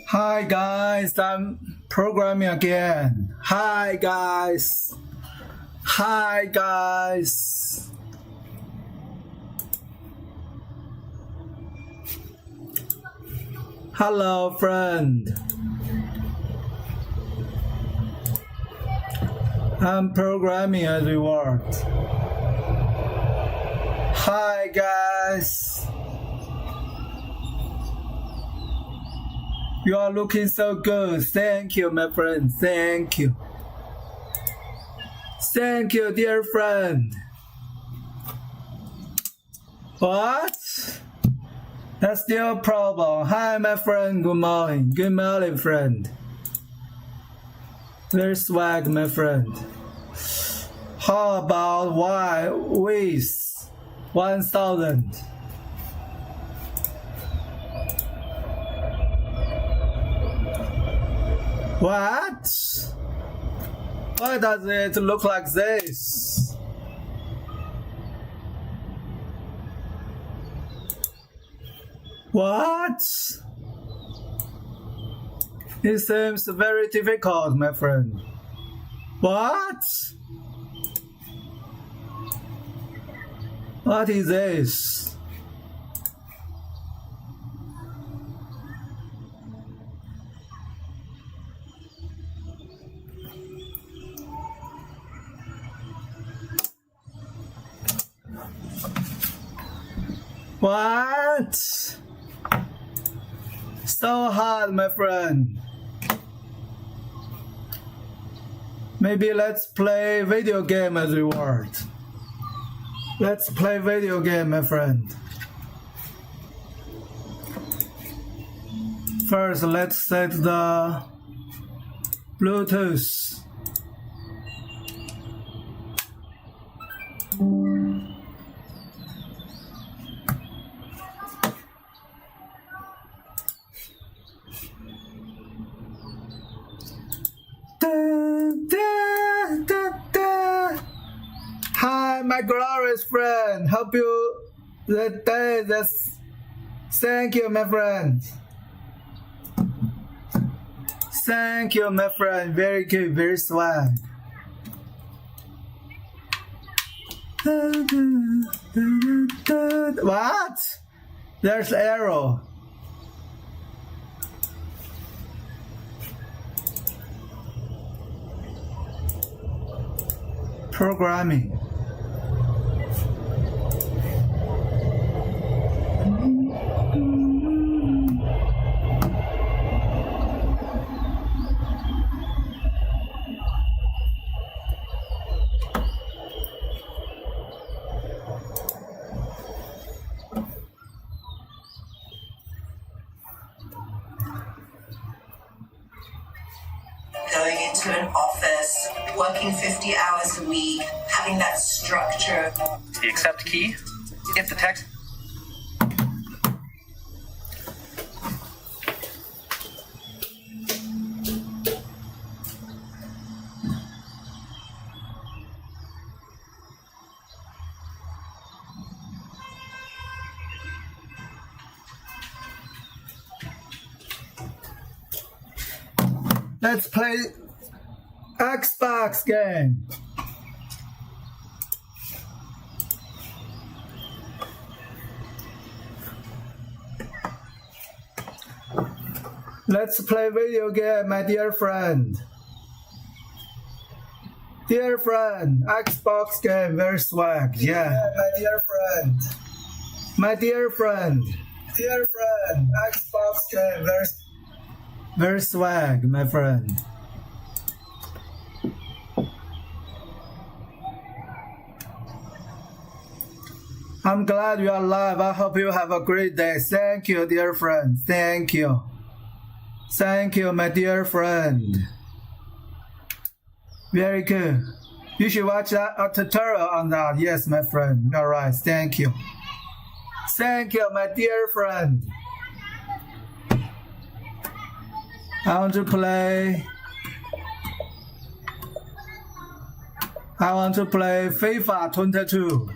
Hi guys, I'm programming again. Hi guys. Hi guys. Hello friend. I'm programming as we worked. Hi guys. You are looking so good. Thank you, my friend. Thank you. Thank you, dear friend. What? That's still a problem. Hi, my friend. Good morning. Good morning, friend. Very swag, my friend. How about why with 1,000? What? Why does it look like this? What? It seems very difficult, my friend. What? What is this? What? So hard, my friend. Maybe let's play video game as reward. Let's play video game, my friend. First, let's set the Bluetooth. Hi, my glorious friend. Hope you the day. Thank you, my friend. Thank you, my friend. Very good, very swag. What? There's arrow. Programming. Going into an office, working 50 hours a week, having that structure. The accept key, if the text. Let's play Xbox game. Let's play video game, my dear friend. Dear friend, Xbox game very swag. Yeah, my dear friend. My dear friend. Dear friend, Xbox game very swag, my friend. I'm glad you are alive. I hope you have a great day. Thank you, dear friend. Thank you. Thank you, my dear friend. Very good. You should watch a tutorial on that. Yes, my friend. You're right. Thank you. Thank you, my dear friend. I want to play FIFA 22.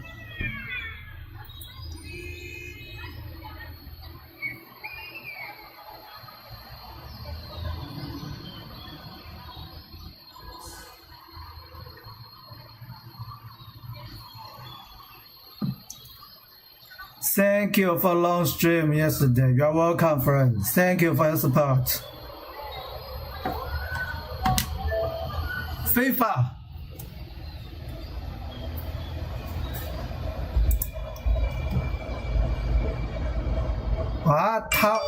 Thank you for long stream yesterday. You're welcome, friend. Thank you for your support. FIFA. What? How?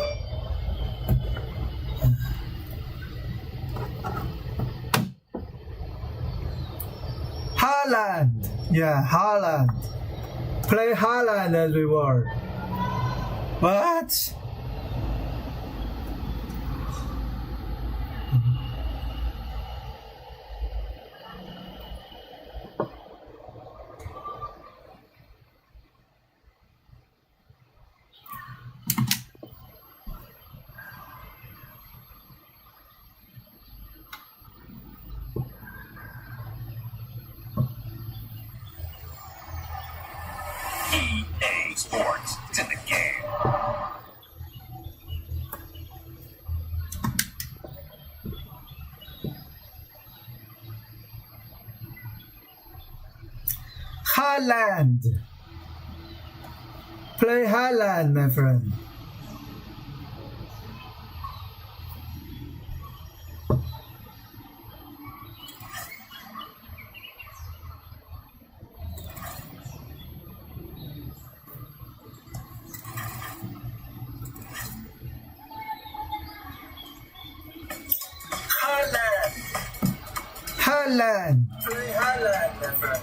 Haaland. Yeah, Haaland. Play Haaland as reward. What? EA Sports. It's in the game. Haaland. Play Haaland, my friend. Haaland. Play Haaland, my friend.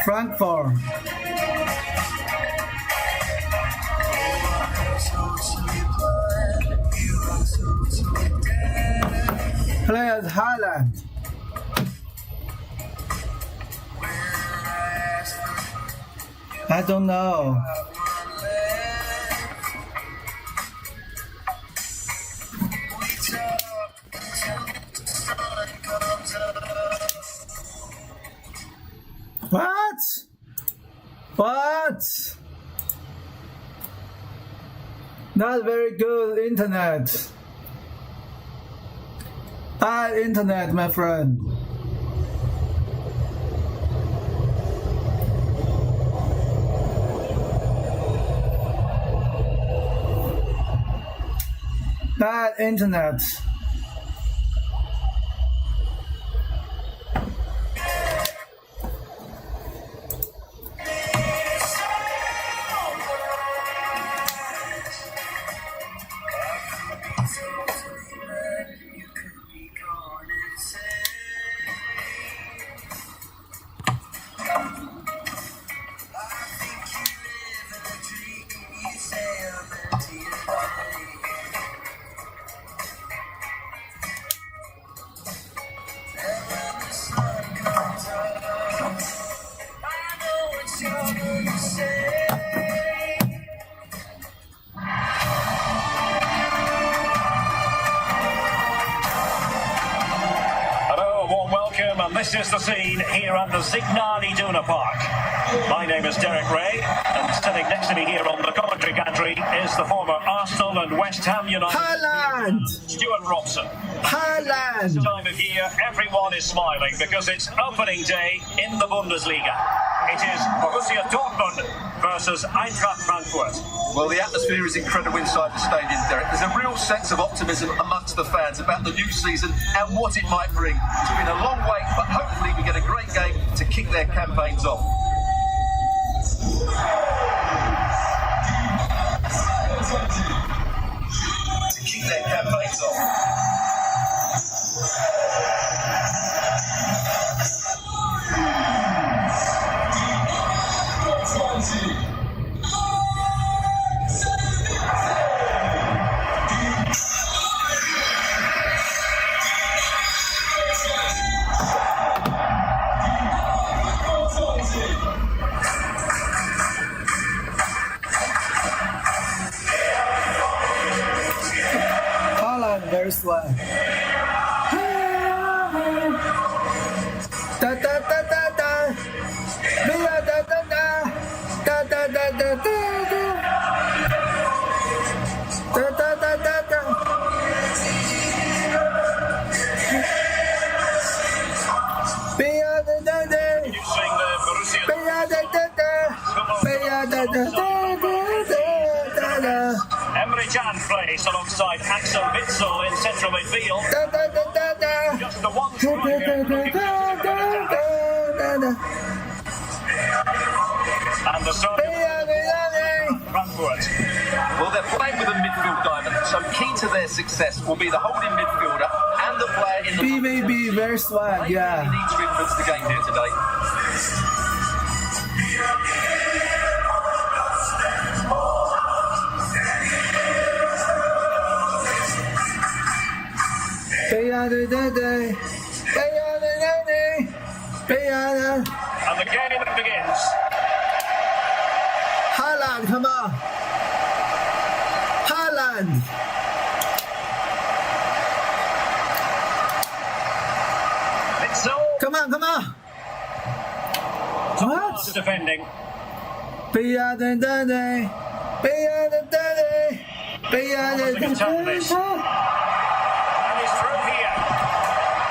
Frankfurt. Play as Haaland. I don't know. What? What? Not very good internet. Bad internet, my friend. Bad internet. this is the scene here at the Signal Iduna Park. My name is Derek Ray, and sitting next to me here on the commentary gantry is the former Arsenal and West Ham United Haaland! Stuart Robson. Haaland! This time of year, everyone is smiling because it's opening day in the Bundesliga. It is Borussia Dortmund versus Eintracht Frankfurt. Well, the atmosphere is incredible inside the stadium, Derek. There's a real sense of optimism amongst the fans about the new season and what it might bring. It's been a long wait, but hopefully we get a great game to kick their campaigns off. To kick their campaigns off. Haaland, very swag. Da da da da da. Da da da da. Da da da da da. Da da da da da. Bia da da da. You sing the Borussia Bia da da da. Bia da da da da da. Emre Can plays alongside Axel Witsel in central midfield. Da da da da da. Just the one Da da da striker da da da da. and the starting Bia da da da. Frankfurt. Well, they're playing with a midfield diamond, so key to their success will be the holding midfielder and the player in the BBB, very swag, They yeah. really need to influence the game here today. Bia da da da. Bia da da da. Bia da. And the game begins. Haaland, come on. Haaland. Witsel Come on, come on. What? defending. Bia da da da. Bia da da da. Bia da da da. And he's through here.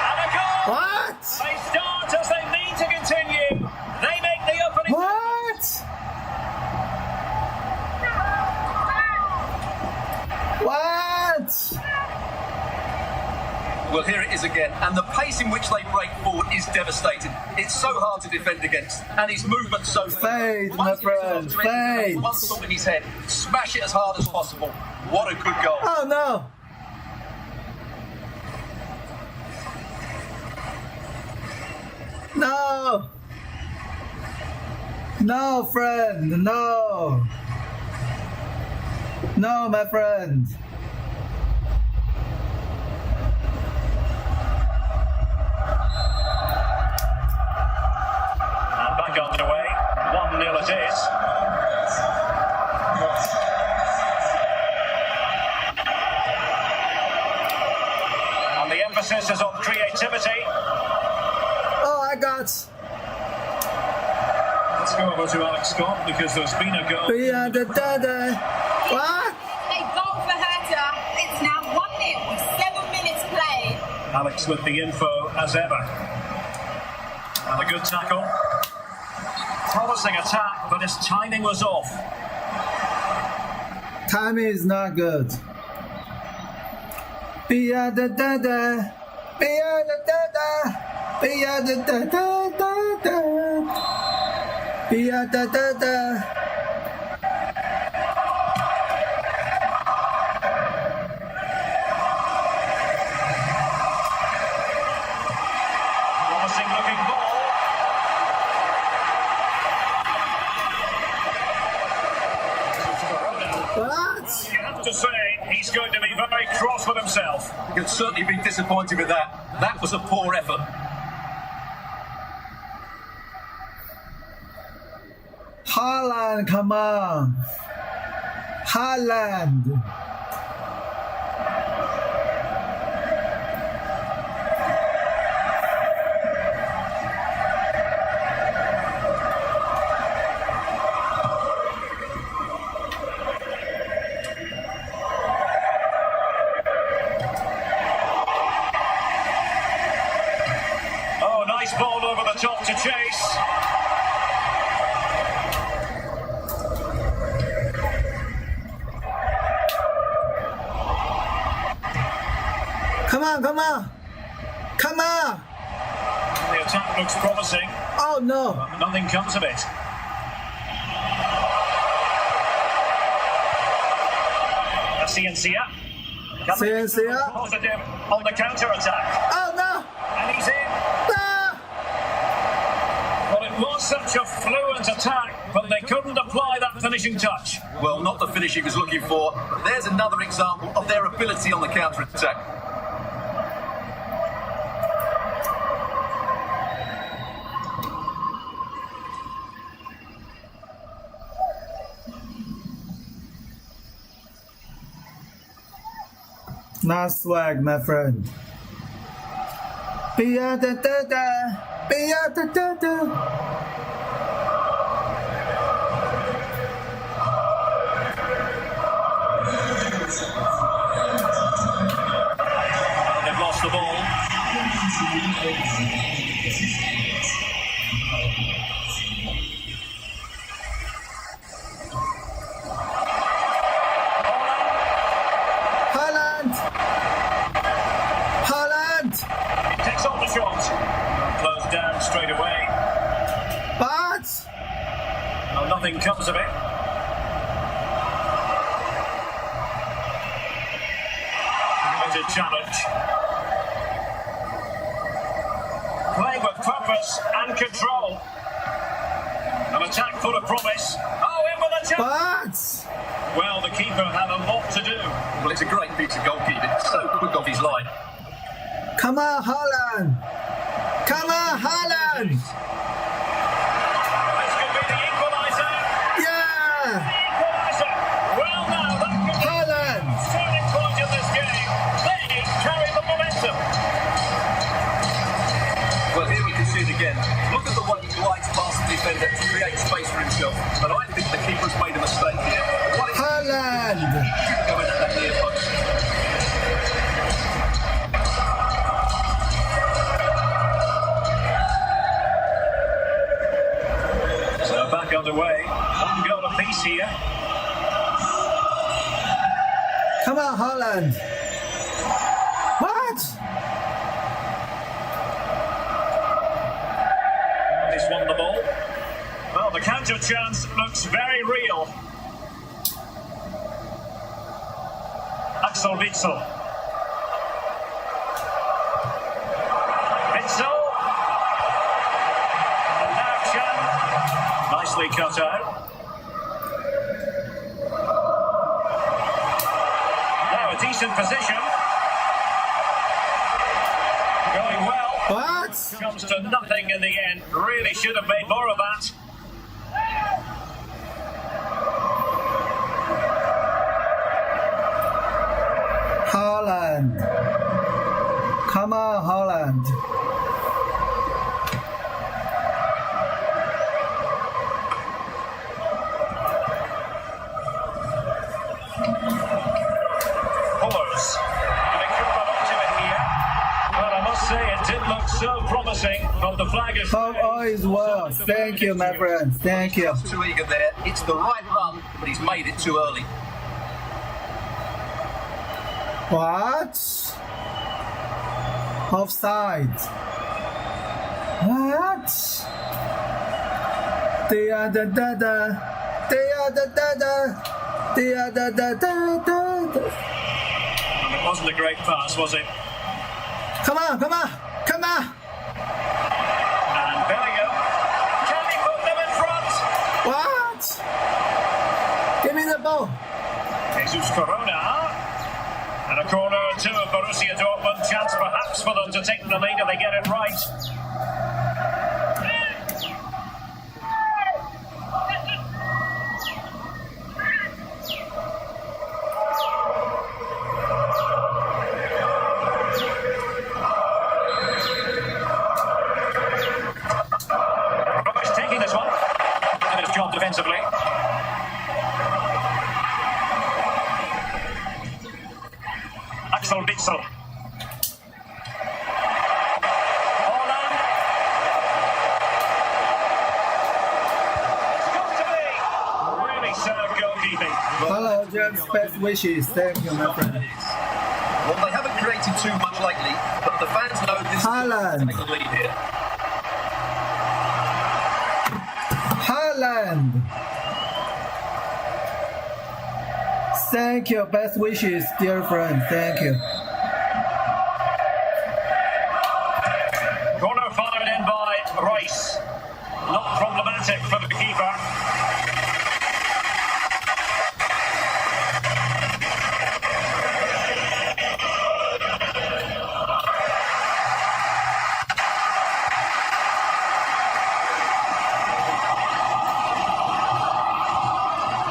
And a goal! What? They start as they need to continue. They make the opening. What? What? Well, here it is again, and the pace in which they break forward is devastating. It's so hard to defend against, and his movement so Fade, my friend, fade. One thought in his head, smash it as hard as possible. What a good goal. Oh no. No. No, friend. No. No, my friend. And back underway. 1-0 it is. And the emphasis is on creativity. Oh, I got. Let's go over to Alex Scott because there's been a goal. Bia da da da. What? A goal for Hertha. It's now 1-0 with 7 minutes played. Alex with the info as ever. And a good tackle. Promising attack, but his timing was off. Timing is not good. Bia da da da. Bia da da da. Bia da da da da da. Bia da da da. Promising looking ball. What? You have to say, he's going to be very cross with himself. You can certainly be disappointed with that. That was a poor effort. Haaland, come on. Haaland. Come on, come on. Come on. The attack looks promising. Oh no. Nothing comes of it. Ciencia. Ciencia. Positive on the counter-attack. Oh no. And he's in. No. Well, it was such a fluent attack, but they couldn't apply that finishing touch. Well, not the finish he was looking for. But there's another example of their ability on the counter-attack. Nice swag, my friend. Bia da da da. Bia da da da. They've lost the ball. Haaland. Haaland. Takes on the shot. Closed down straight away. But Well, nothing comes of it. Limited challenge. Playing with purpose and control. An attack full of promise. Oh, in with a chance. but Well, the keeper had a lot to do. Well, it's a great piece of goalkeeping. So quick off his line. come on, Haaland. Come on, Haaland. This could be the equaliser. Yeah. The equaliser. Well, now that could be Haaland. the turning point in this game. They carry the momentum. Well, here we can see it again. Look at the way he glides past the defender to create space for himself. And I think the keeper's made a mistake here. What is Haaland. going at that near post? So back underway. One goal apiece here. Come on, Haaland. What? He's won the ball. Well, the counter chance looks very real. Axel Witsel. Witsel. And now Chan. Nicely cut out. Now a decent position. Going well. What? Comes to nothing in the end. Really should have made more of that. Haaland. Come on, Haaland. Pullers. And it could run up to it here. But I must say it did look so promising, but the flag is... Hope all is well. Thank you, my friend. Thank you. Too eager there. It's the right run, but he's made it too early. What? Offside. What? Da da da da. Da da da da. Da da da da da. And it wasn't a great pass, was it? Come on, come on, come on. And Bellingham. Can he put them in front? What? Give me the ball. Jesus Corona. And a corner to Borussia Dortmund. Chance perhaps for them to take the lead if they get it right. Rubbish taking this one. Did his job defensively. Axel Witsel. Haaland. It's got to be. Really served goalkeeping. Hello, James. Best wishes. Thank you, my friend. Well, they haven't created created too much lately, but the fans know this Haaland. is to take the lead here. Haaland. Thank you. Best wishes, dear friend. Thank you. Corner fired in by Rice. Not problematic for the keeper.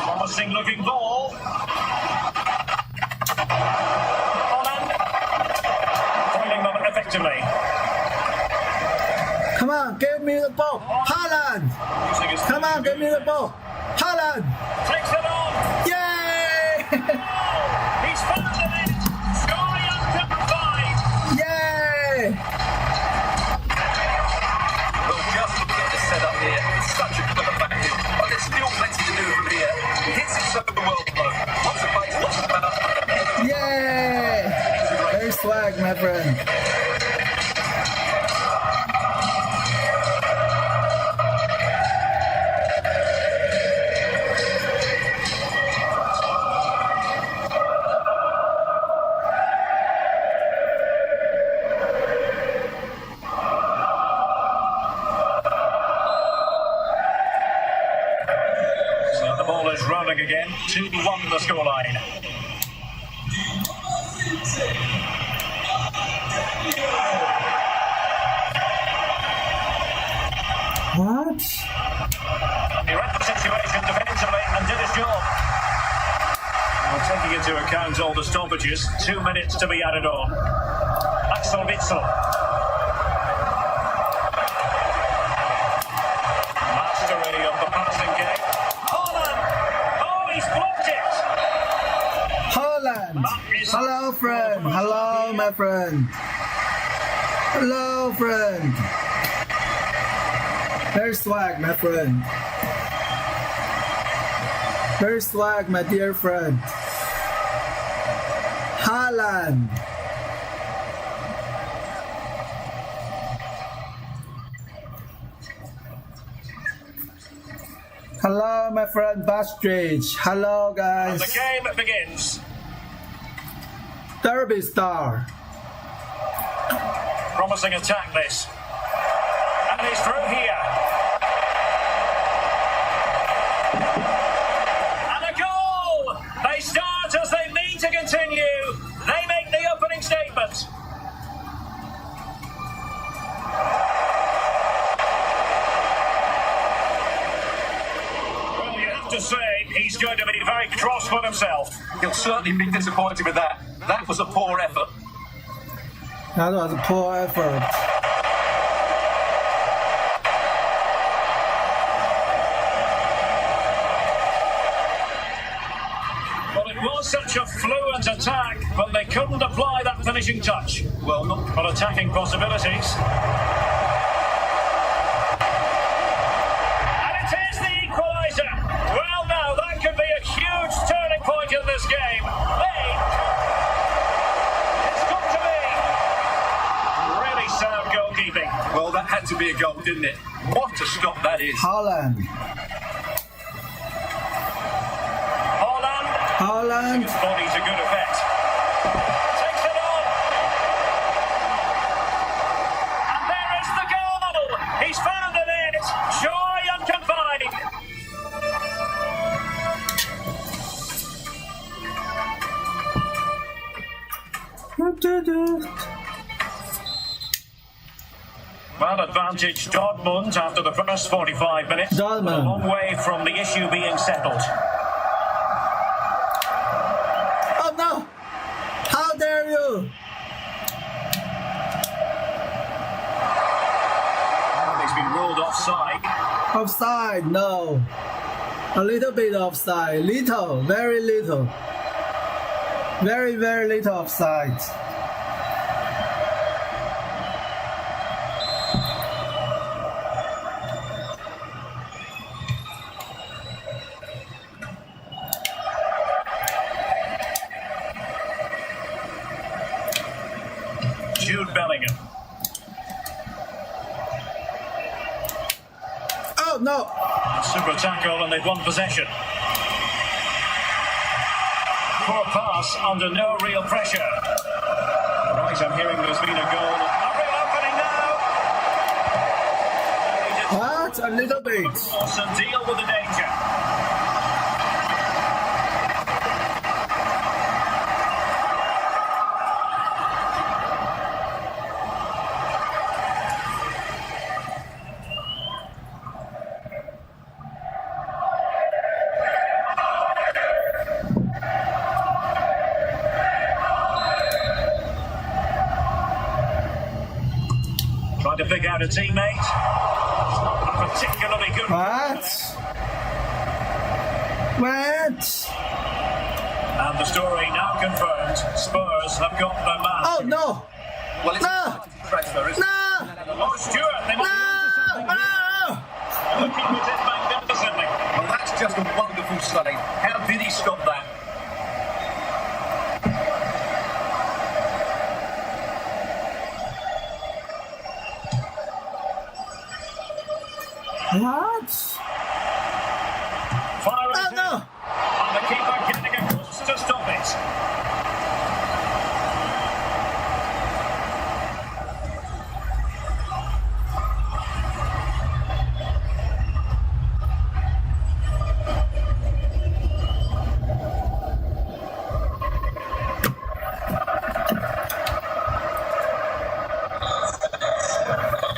Promising looking ball. Holland. Foiling them effectively. Come on, give me the ball. Haaland. Using his Come on, give me the ball. Haaland. Takes it on. Yay! He's found the net. Sky uncovered. Yay! Well, just look at the setup here. It's such a clever backing, but there's still plenty to do from here. He hits it so well, though. Lots of pace, lots of power. Yay! Very swag, my friend. So the ball is rolling again. 2-1 the scoreline. What? He read the situation defensively and did his job. Well, taking into account all the stoppages, 2 minutes to be added on. Axel Witsel. Mastery of the passing game. Holland! Oh, he's blocked it! Holland. Hello, friend. Hello, my friend. Hello, friend. Very swag, my friend. Very swag, my dear friend. Haaland. Hello, my friend Bastridge. Hello, And guys. the game begins. Derby star. Promising attack this. And he's through here. And a goal! They start as they mean to continue. They make the opening statement. Well, you have to say, he's going to be very cross with himself. He'll certainly be disappointed with that. That was a poor effort. That was a poor effort. Well, it was such a fluent attack, but they couldn't apply that finishing touch. Well, not But attacking possibilities. And it is the equaliser. Well, now that could be a huge turning point in this game. It's got to be. Really sound goalkeeping. well, that had to be a goal, didn't it? What a stop that is. Haaland. Holland. Haaland. His body to good effect. Takes it on. And there is the goal. He's found the net. Joy unconfined. Well, advantage Dortmund after the first 45 minutes. Dortmund. A long way from the issue being settled. Oh no! How dare you! He's been ruled offside. Offside, no. A little bit offside. Little, very little. Very, very little offside. Jude Bellingham. Oh, no. Super tackle and they've won possession. Poor pass under no real pressure. Right, I'm hearing there's been a goal. A real opening now. What? A little bit. And deal with the danger. Trying to pick out a teammate. Not particularly good. What? And the story now confirmed. Spurs have got their man. Oh, no. Well, it's No. a transfer, isn't it? No. Oh, Stuart, they might be onto something. No. The keeper did magnificently. Well, that's just a wonderful save. How did he stop that? What? Fire Oh, it no. in. And the keeper getting across to stop it.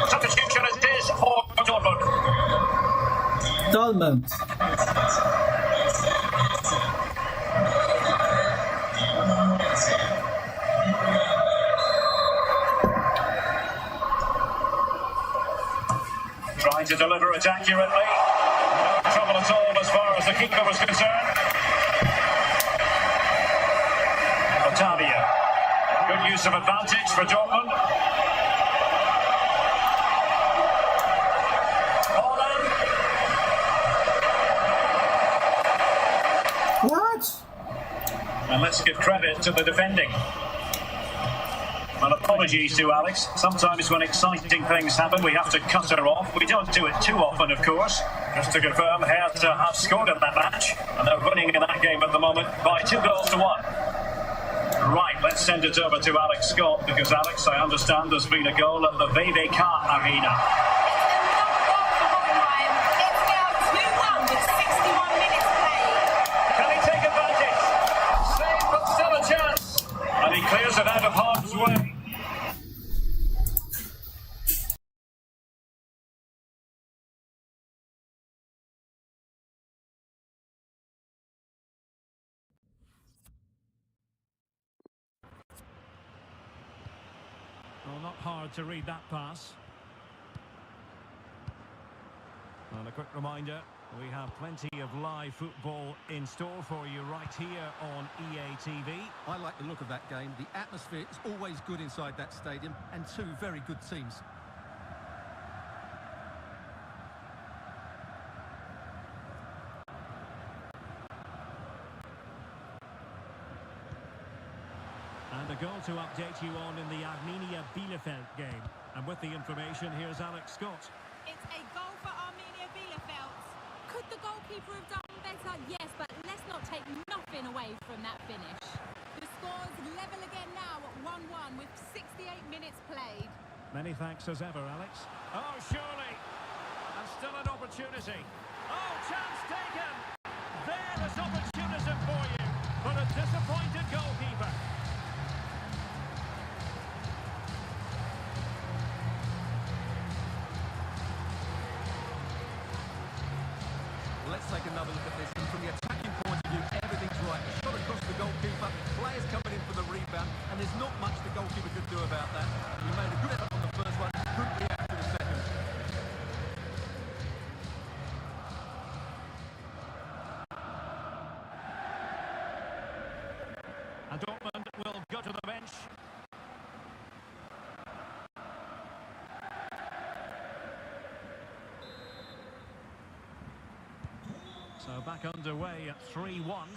Substitution as it is for Dortmund. Dortmund. Trying to deliver it accurately. No trouble at all as far as the keeper was concerned. Otavia. Good use of advantage for Dortmund. Haaland. What? And let's give credit to the defending. And apologies to Alex. Sometimes when exciting things happen, we have to cut her off. We don't do it too often, of course. Just to confirm, Hertha have scored in that match, and they're winning in that game at the moment by 2-1. Right, let's send it over to Alex Scott, because Alex, I understand there's been a goal at the VVK Arena. It's now 2-1 with 61 minutes played. Can he take advantage? Save, but still a chance. And he clears it out of harm's way. Well, not hard to read that pass. And a quick reminder, we have plenty of live football in store for you right here on EA TV. I like the look of that game. The atmosphere is always good inside that stadium, and two very good teams. And a goal to update you on in the Arminia Bielefeld game. And with the information, here's Alex Scott. It's a goal for Arminia Bielefeld. Could the goalkeeper have done better? Yes, but let's not take nothing away from that finish. The score's level again now at 1-1 with 68 minutes played. Many thanks as ever, Alex. Oh, surely. And still an opportunity. Oh, chance taken. There is opportunism for you. But a disappointed goalkeeper. Let's take another look at this. And from the attacking point of view, everything's right. A shot across the goalkeeper, players coming in for the rebound, and there's not much the goalkeeper could do about that. He made a good effort on the first one, couldn't react to the second. And Dortmund will go to the bench. So back underway at 3-1.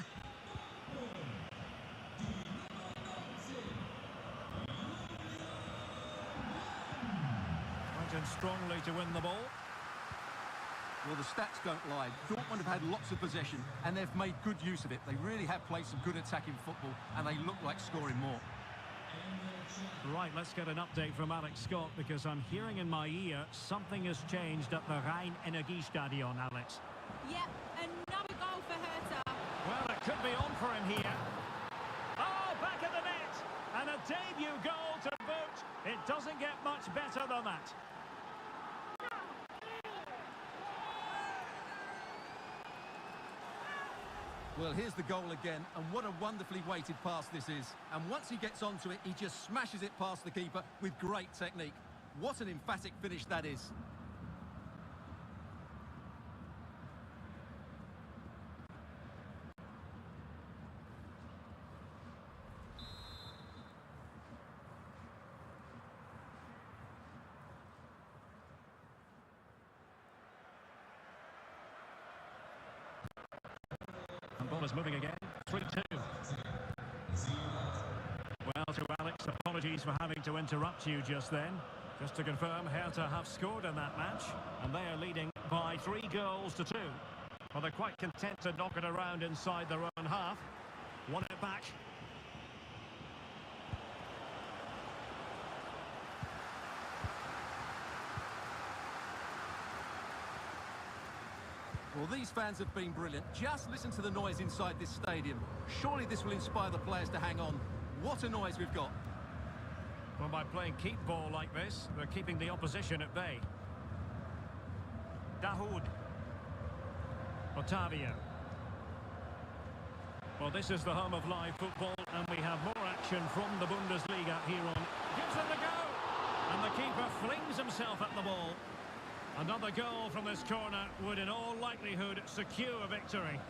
defended strongly to win the ball. Well, the stats don't lie. Dortmund have had lots of possession and they've made good use of it. They really have played some good attacking football and they look like scoring more. Right, let's get an update from Alex Scott, because I'm hearing in my ear something has changed at the Rhein-Energiestadion, Alex. Yep, another goal for Hertha. Well, it could be on for him here. Oh, back of the net! And a debut goal to boot. It doesn't get much better than that. Well, here's the goal again, and what a wonderfully weighted pass this is. And once he gets onto it, he just smashes it past the keeper with great technique. What an emphatic finish that is. And ball is moving again. 3-2. Well, to Alex, apologies for having to interrupt you just then. Just to confirm, Hertha have scored in that match, and they are leading by 3 goals to 2. Well, they're quite content to knock it around inside their own half. Won it back. Well, these fans have been brilliant. Just listen to the noise inside this stadium. Surely this will inspire the players to hang on. What a noise we've got. Well, by playing keep ball like this, they're keeping the opposition at bay. Dahoud. Otavio. Well, this is the home of live football, and we have more action from the Bundesliga here on. Gives it a go! And the keeper flings himself at the ball. Another goal from this corner would in all likelihood secure a victory.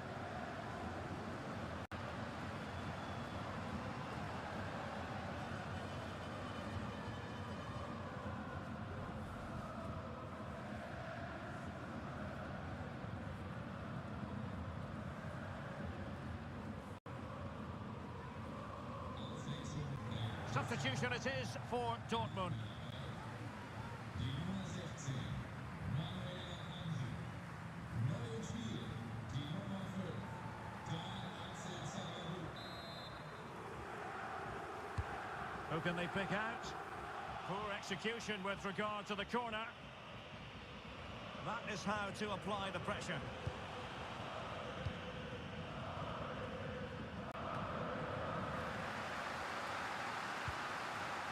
Substitution it is for Dortmund. Who can they pick out? Poor execution with regard to the corner. That is how to apply the pressure.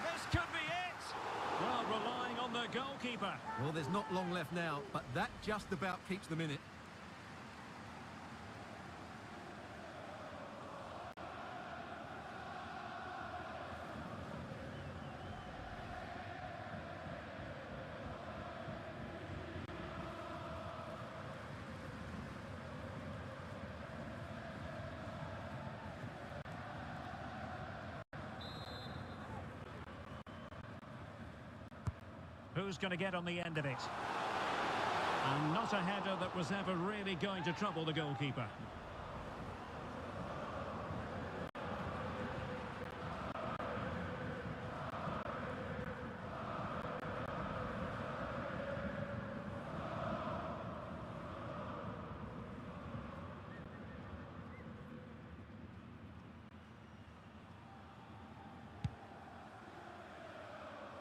This could be it! Well, relying on the goalkeeper. Well, there's not long left now, but that just about keeps them in it. Who's going to get on the end of it? And not a header that was ever really going to trouble the goalkeeper.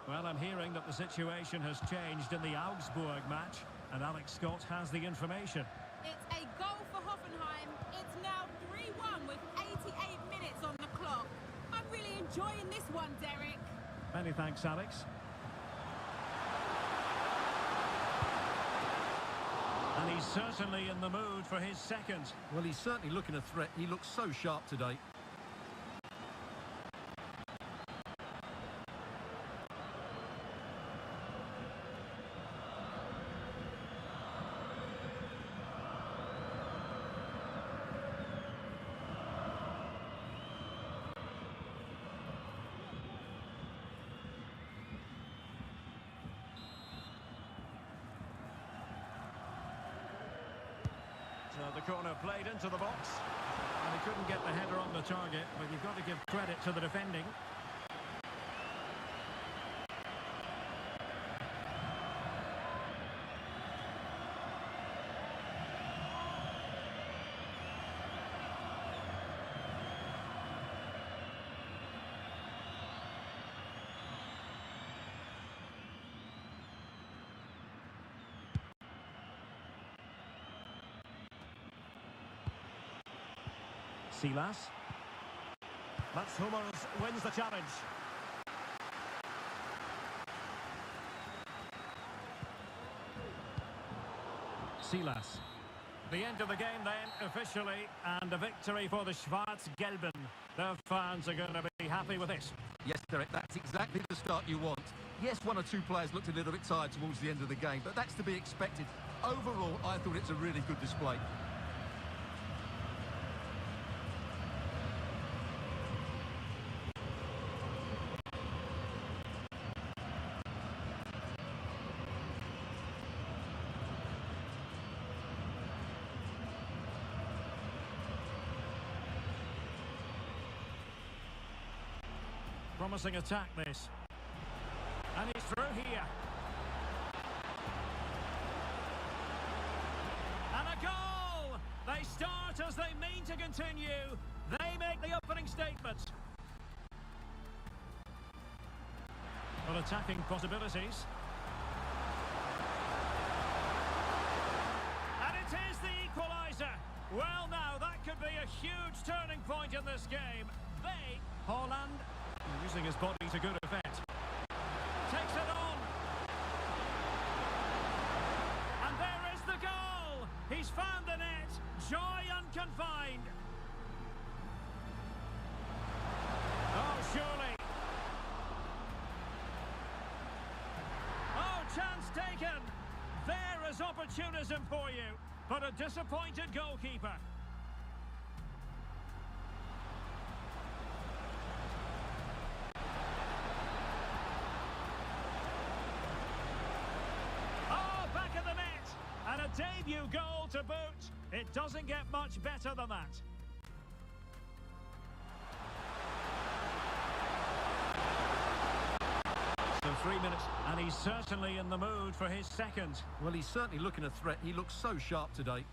Well, I'm hearing that the situation has changed in the Augsburg match, and Alex Scott has the information. It's a goal for Hoffenheim. It's now 3-1 with 88 minutes on the clock. I'm really enjoying this one, Derek. Many thanks, Alex. And he's certainly in the mood for his second. Well, he's certainly looking a threat. He looks so sharp today. So the corner played into the box, and he couldn't get the header on the target, but you've got to give credit to the defending. Silas. Mats Hummels wins the challenge. Silas. The end of the game then, officially, and a victory for the Schwarz-Gelben. Their fans are going to be happy with this. Yes, Derek, that's exactly the start you want. Yes, one or two players looked a little bit tired towards the end of the game, but that's to be expected. Overall, I thought it's a really good display. Promising attack, this. And he's through here. And a goal! They start as they mean to continue. They make the opening statement. Well, attacking possibilities. And it is the equaliser. Well, now, that could be a huge turning point in this game. Haaland, using his body to good effect. Takes it on. And there is the goal. He's found the net. Joy unconfined. Oh, surely. Oh, chance taken. There is opportunism for you. But a disappointed goalkeeper. And a debut goal to boot. It doesn't get much better than that. So 3 minutes, and he's certainly in the mood for his second. Well, he's certainly looking a threat. He looks so sharp today.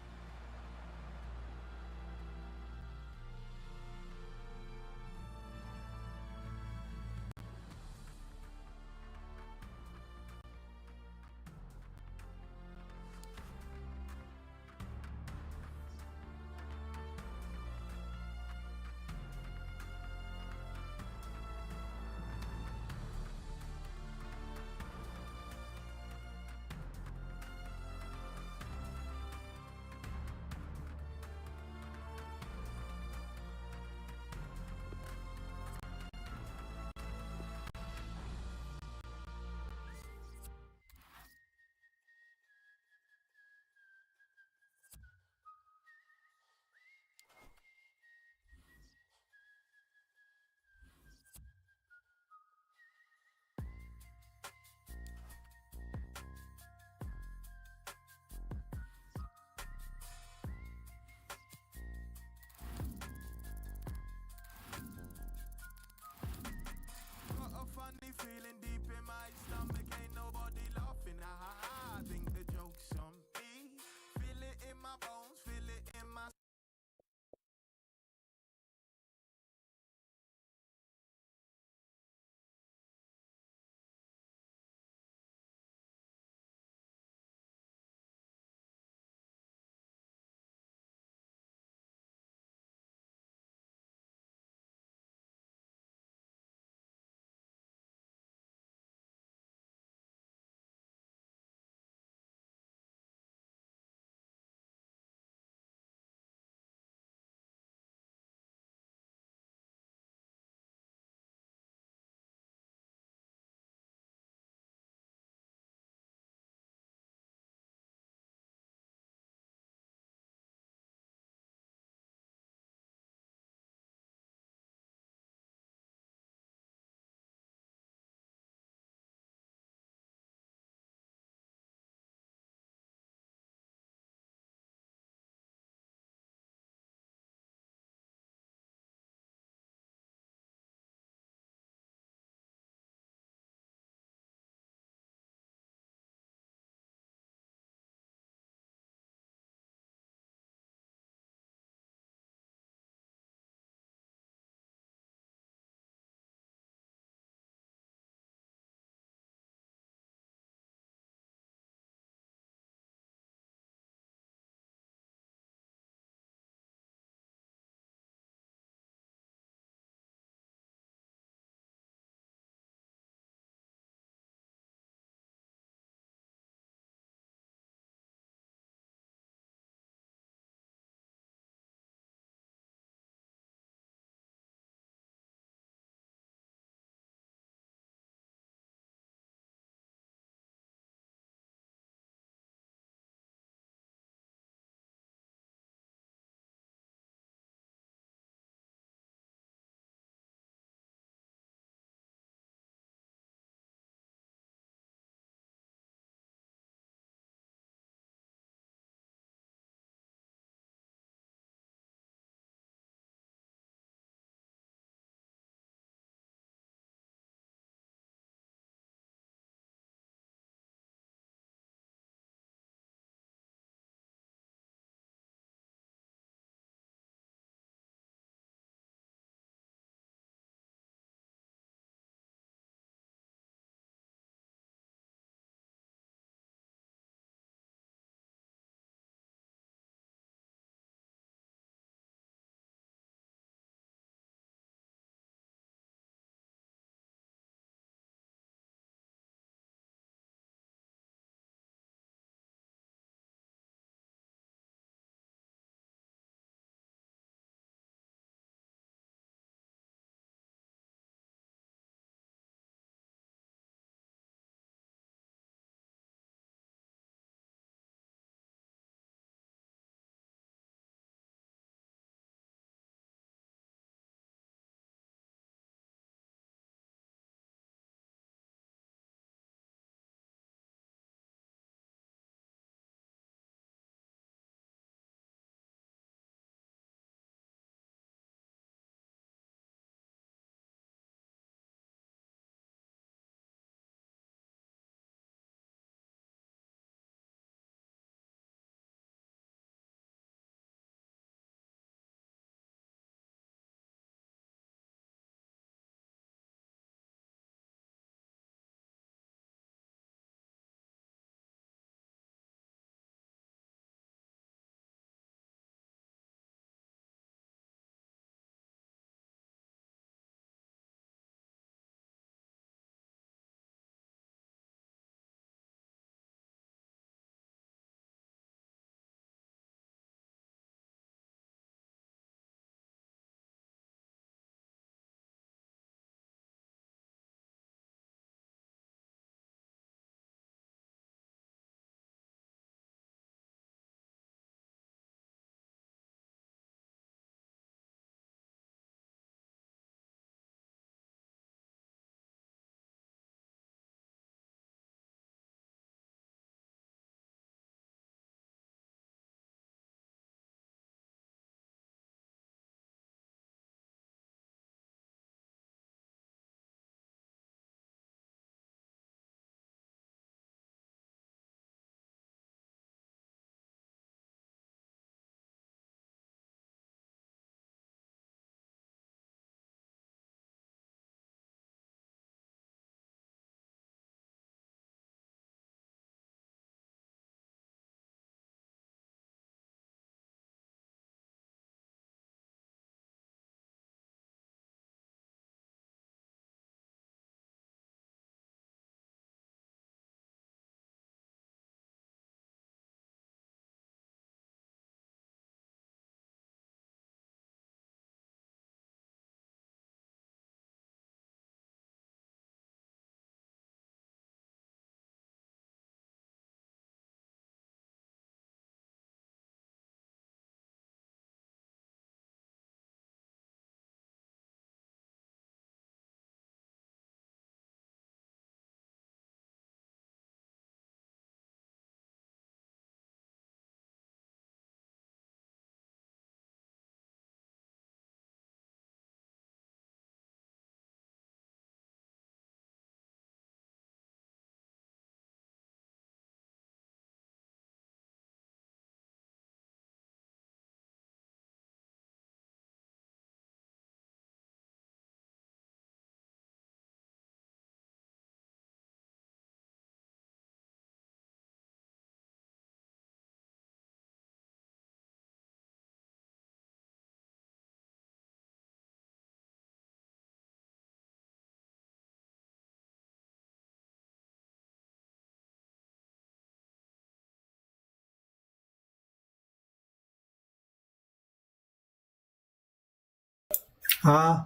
Huh?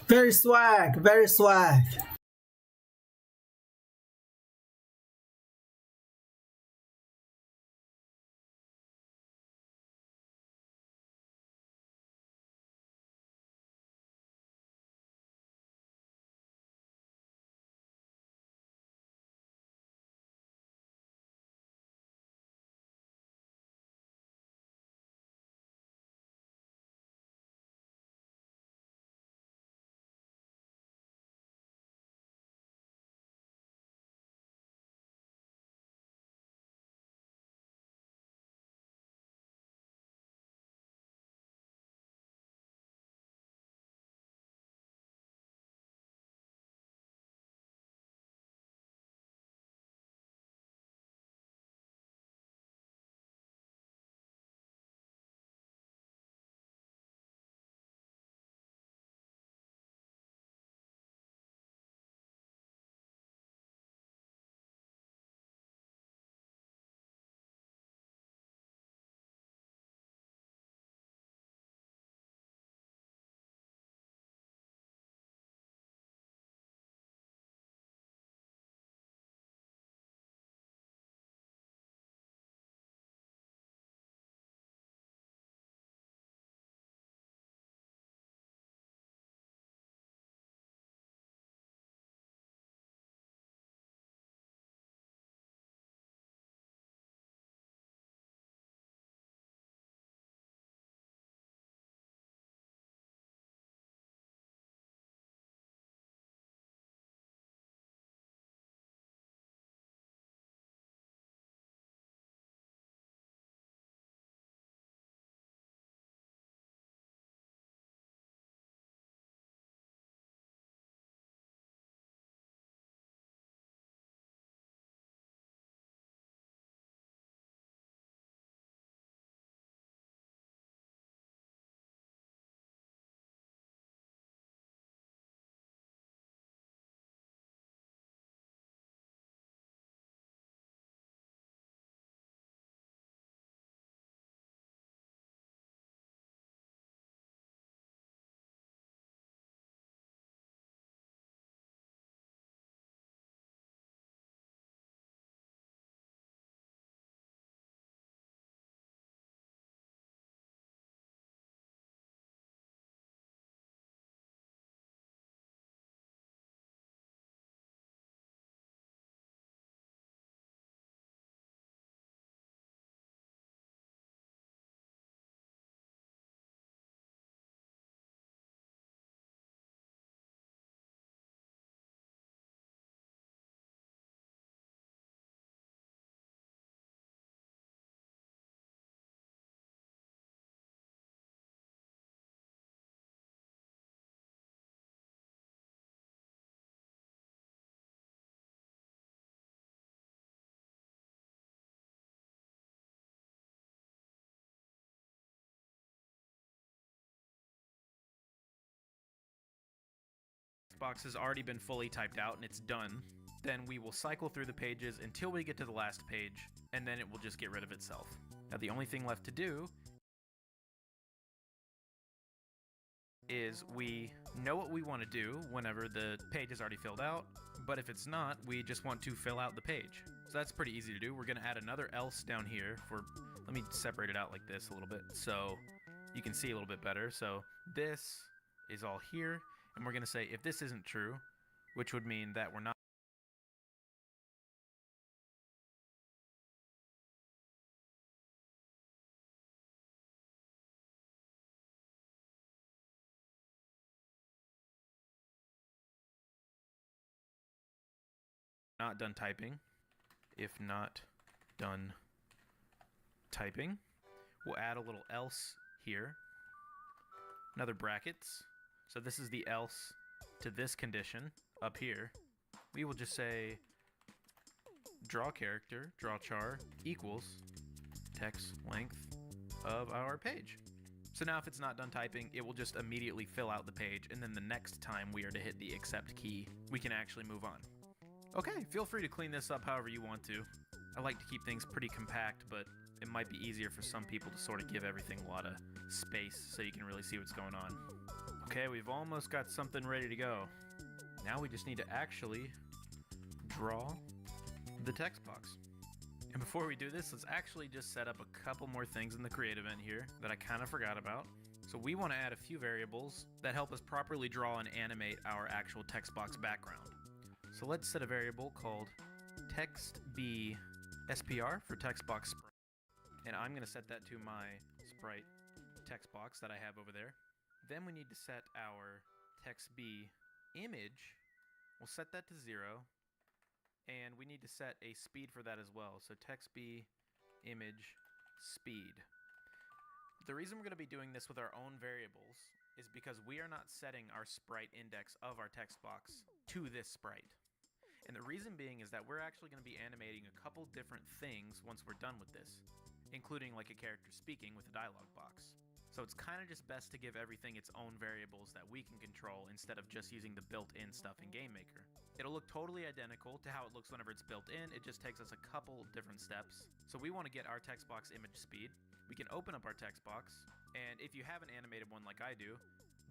Very swag, very swag. box has already been fully typed out and it's done, then we will cycle through the pages until we get to the last page, and then it will just get rid of itself. Now the only thing left to do is we know what we want to do whenever the page is already filled out, but if it's not, we just want to fill out the page. So that's pretty easy to do. We're going to add another else down here for, let me separate it out like this a little bit so you can see a little bit better. So this is all here, and we're going to say if this isn't true, which would mean that we're not done typing. If not done typing, we'll add a little else here, another brackets. So this is the else to this condition up here. We will just say draw character, draw char equals text length of our page. So now if it's not done typing, it will just immediately fill out the page, and then the next time we are to hit the accept key, we can actually move on. Okay, feel free to clean this up however you want to. I like to keep things pretty compact, but it might be easier for some people to sort of give everything a lot of space so you can really see what's going on. Okay, we've almost got something ready to go. Now we just need to actually draw the text box. And before we do this, let's actually just set up a couple more things in the create event here that I kind of forgot about. So we want to add a few variables that help us properly draw and animate our actual text box background. So let's set a variable called textBSPR for text box sprite. And I'm going to set that to my sprite text box that I have over there. Then we need to set our textB image. We'll set that to 0. And we need to set a speed for that as well. So textB image speed. The reason we're going to be doing this with our own variables is because we are not setting our sprite index of our text box to this sprite. And the reason being is that we're actually going to be animating a couple different things once we're done with this, including like a character speaking with a dialog box. So it's kind of just best to give everything its own variables that we can control instead of just using the built-in stuff in GameMaker. It'll look totally identical to how it looks whenever it's built in, it just takes us a couple different steps. So we want to get our text box image speed. We can open up our text box, and if you have an animated one like I do,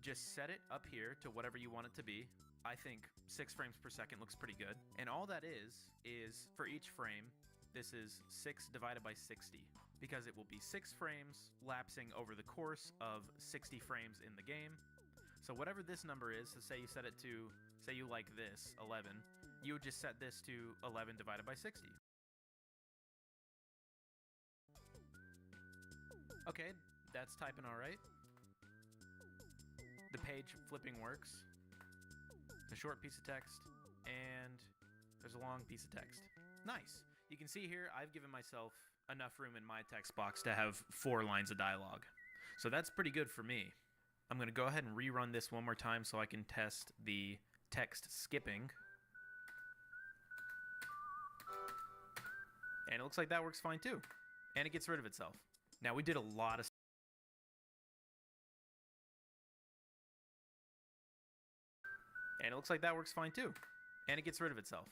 just set it up here to whatever you want it to be. I think 6 frames per second looks pretty good. And all that is for each frame, this is 6 divided by 60, because it will be 6 frames lapsing over the course of 60 frames in the game. So whatever this number is, so say you set it to, say you like this, 11, you would just set this to 11 divided by 60. Okay, that's typing all right. The page flipping works. A short piece of text, and there's a long piece of text. Nice. You can see here I've given myself enough room in my text box to have 4 lines of dialogue. So that's pretty good for me. I'm going to go ahead and rerun this one more time so I can test the text skipping. And it looks like that works fine too. And it gets rid of itself. Now we did a lot of And it looks like that works fine too. And it gets rid of itself.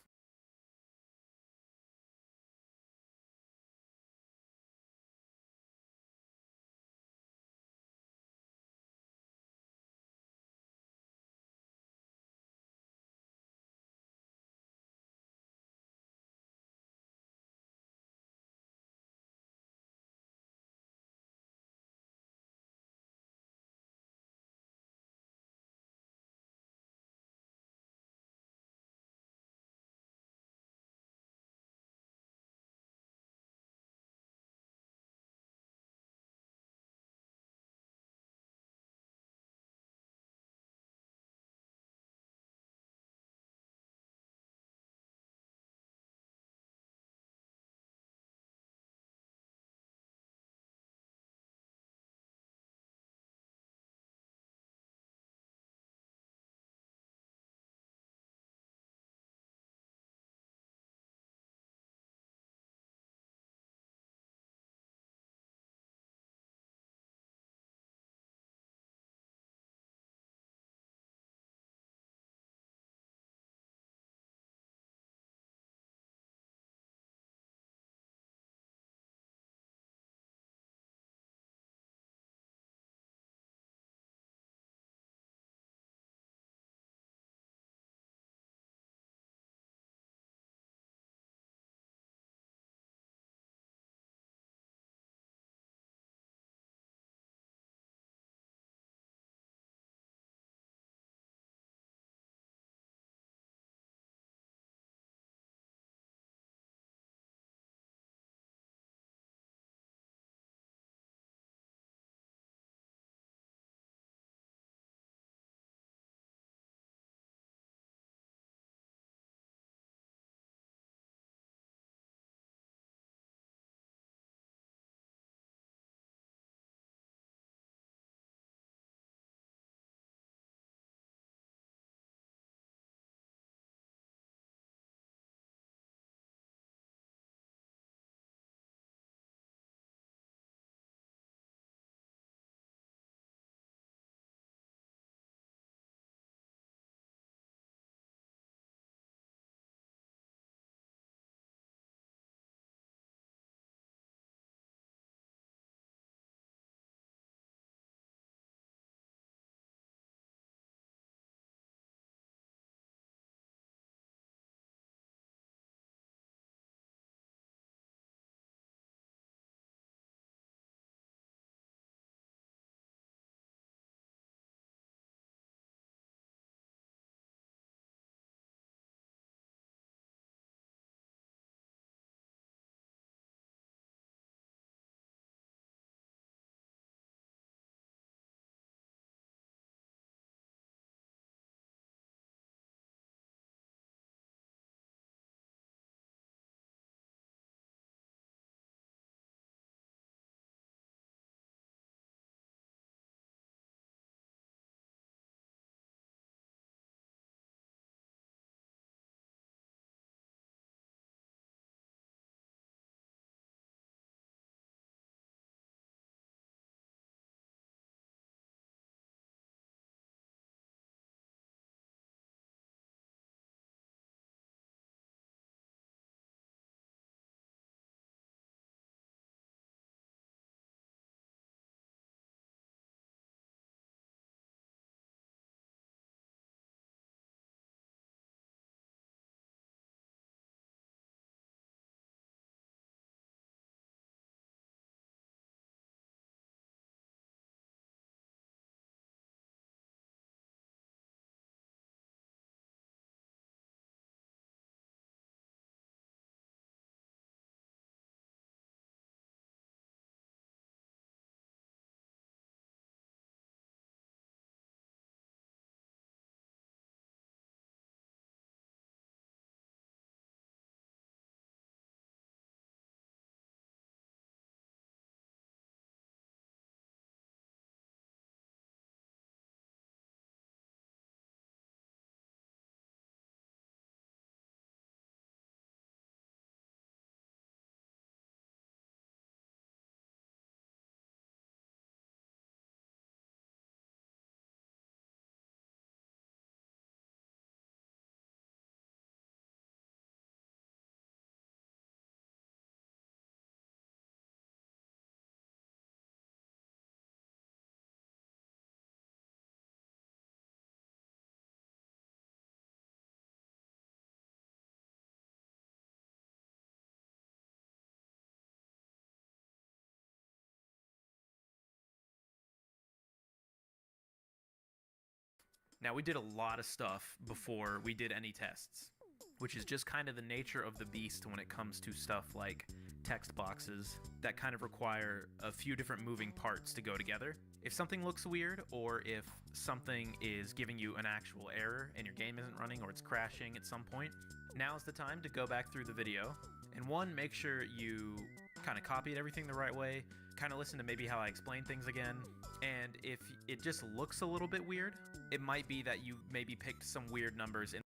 Now, we did a lot of stuff before we did any tests, which is just kind of the nature of the beast when it comes to stuff like text boxes that kind of require a few different moving parts to go together. If something looks weird, or if something is giving you an actual error and your game isn't running or it's crashing at some point, now's the time to go back through the video and one, make sure you kind of copied everything the right way, kind of listen to maybe how I explain things again, and if it just looks a little bit weird, it might be that you maybe picked some weird numbers in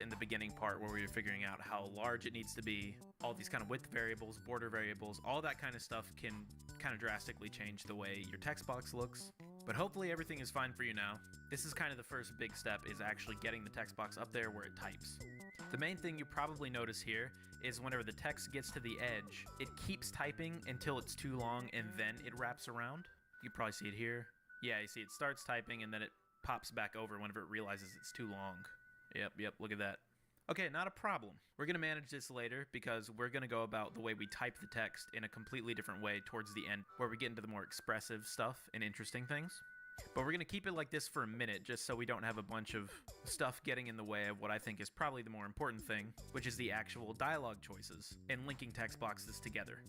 the beginning part where we were figuring out how large it needs to be, all these kind of width variables, border variables, all that kind of stuff can kind of drastically change the way your text box looks. But hopefully everything is fine for you now. This is kind of the first big step, is actually getting the text box up there where it types. The main thing you probably notice here is whenever the text gets to the edge, it keeps typing until it's too long and then it wraps around. You can probably see it here. Yeah, you see it starts typing and then it pops back over whenever it realizes it's too long. Yep, look at that. Okay, not a problem. We're going to manage this later because we're going to go about the way we type the text in a completely different way towards the end, where we get into the more expressive stuff and interesting things. But we're going to keep it like this for a minute just so we don't have a bunch of stuff getting in the way of what I think is probably the more important thing, which is the actual dialogue choices and linking text boxes together.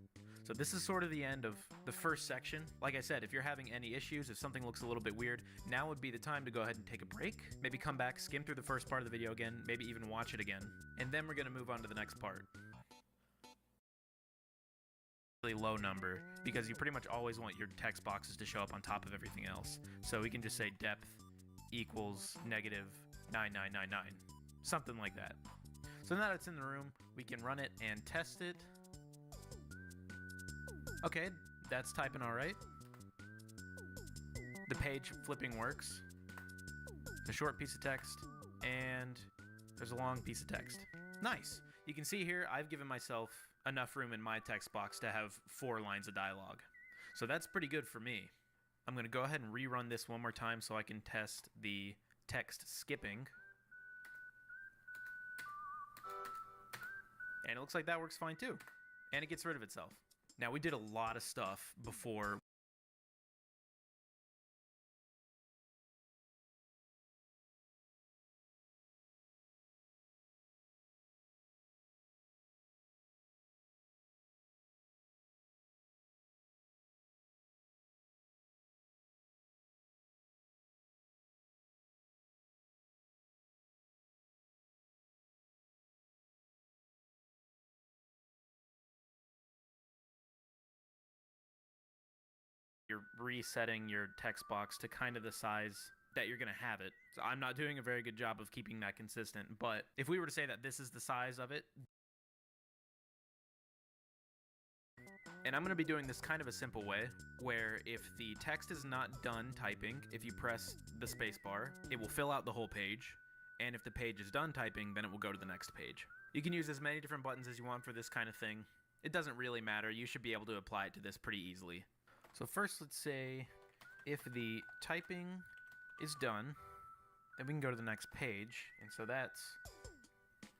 So this is sort of the end of the first section. Like I said, if you're having any issues, if something looks a little bit weird, now would be the time to go ahead and take a break. Maybe come back, skim through the first part of the video again, maybe even watch it again. And then we're going to move on to the next part. Really low number, because you pretty much always want your text boxes to show up on top of everything else. So we can just say depth equals negative 9999. Something like that. So now that it's in the room, we can run it and test it. Okay, that's typing all right. The page flipping works. A short piece of text, and there's a long piece of text. Nice. You can see here, I've given myself enough room in my text box to have 4 lines of dialogue. So that's pretty good for me. I'm going to go ahead and rerun this one more time so I can test the text skipping. And it looks like that works fine too. And it gets rid of itself. Now, we did a lot of stuff before. You're resetting your text box to kind of the size that you're going to have it. So I'm not doing a very good job of keeping that consistent, but if we were to say that this is the size of it, and I'm going to be doing this kind of a simple way, where if the text is not done typing, if you press the space bar, it will fill out the whole page, and if the page is done typing, then it will go to the next page. You can use as many different buttons as you want for this kind of thing. It doesn't really matter. You should be able to apply it to this pretty easily. So first, let's say if the typing is done, then we can go to the next page. And so that's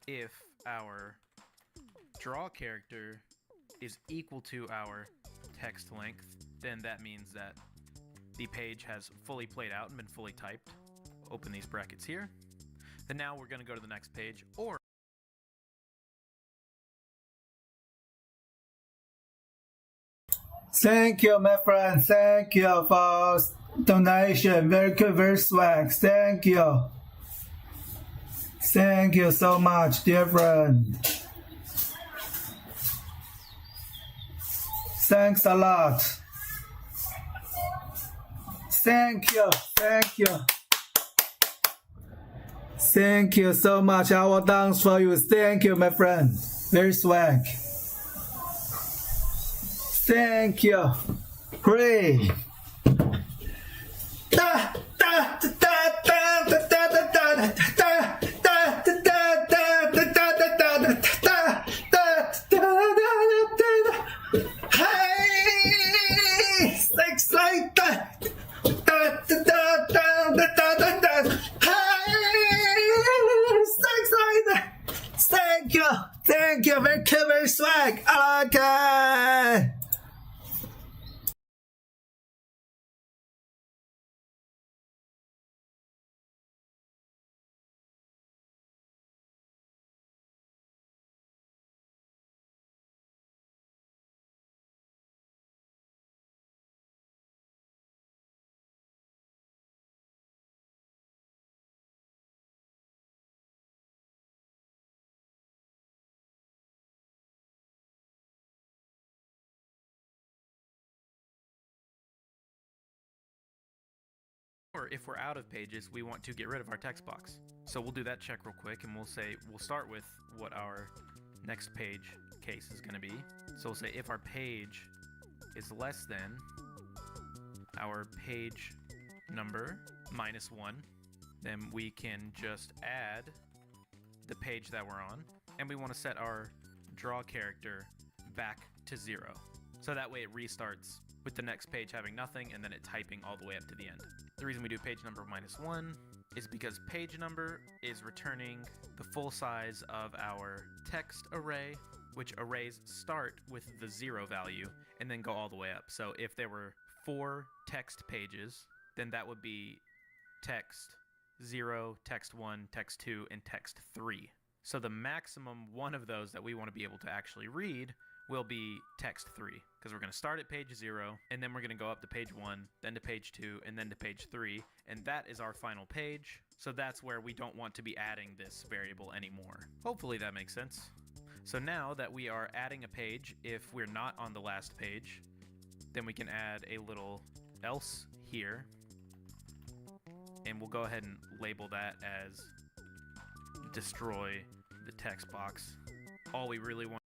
if our draw character is equal to our text length, then that means that the page has fully played out and been fully typed. Open these brackets here. Then now we're going to go to the next page, or Thank you, my friend. Thank you for donation. Very good, very swag. Thank you. Thank you so much, dear friend. Thanks a lot. Thank you. Thank you. Thank you so much. I will dance for you. Thank you, my friend. Very swag. Thank you. Pray. Da, da, da, da, da, da, da, da, da, da, da, or if we're out of pages, we want to get rid of our text box. So we'll do that check real quick, and we'll start with what our next page case is going to be. So we'll say if our page is less than our page number -1, then we can just add the page that we're on, and we want to set our draw character back to 0. So that way it restarts with the next page having nothing and then it typing all the way up to the end. The reason we do page number -1 is because page number is returning the full size of our text array, which arrays start with the 0 value and then go all the way up. So if there were 4 text pages, then that would be text 0, text 1, text 2, and text 3. So the maximum one of those that we want to be able to actually read will be text 3, because we're going to start at page 0, and then we're going to go up to page 1, then to page 2, and then to page 3, and that is our final page. So that's where we don't want to be adding this variable anymore. Hopefully that makes sense. So now that we are adding a page, if we're not on the last page, then we can add a little else here, and we'll go ahead and label that as destroy the text box. All we really want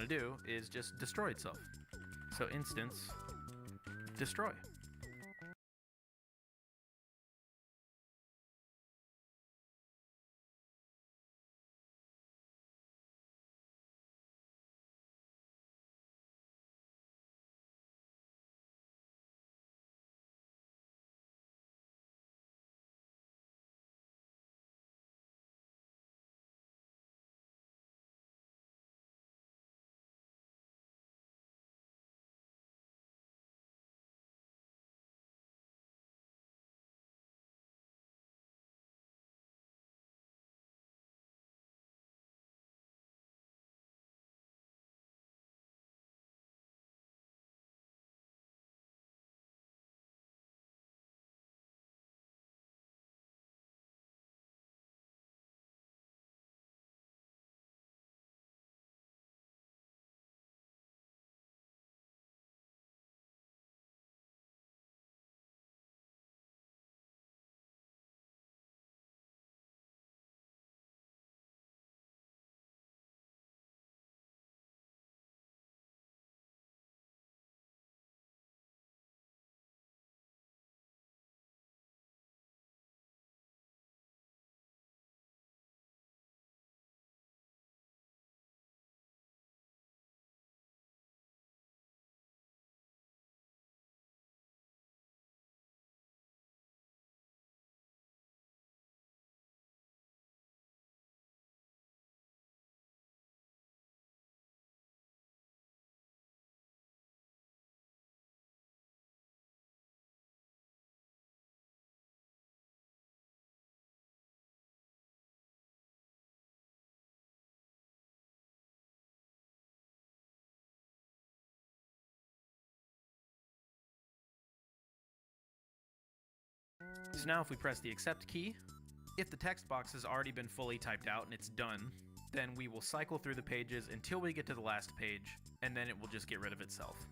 to do is just destroy itself. So instance destroy. So now if we press the accept key, if the text box has already been fully typed out and it's done, then we will cycle through the pages until we get to the last page, and then it will just get rid of itself.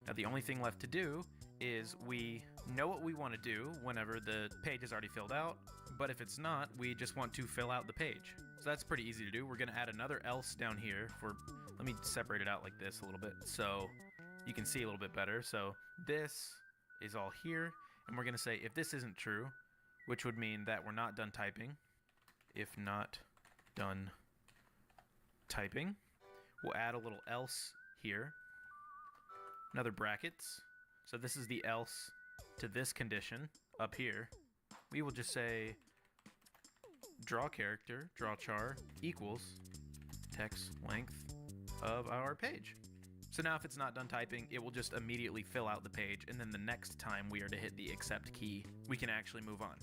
Now the only thing left to do is we know what we want to do whenever the page is already filled out, but if it's not, we just want to fill out the page. So that's pretty easy to do. We're going to add another else down here let me separate it out like this a little bit so you can see a little bit better. So this is all here, and we're going to say if this isn't true, which would mean that we're not done typing, if not done typing, we'll add a little else here, another brackets. So this is the else to this condition up here. We will just say draw character, draw char equals text length of our page. So now if it's not done typing, it will just immediately fill out the page, and then the next time we are to hit the accept key, we can actually move on.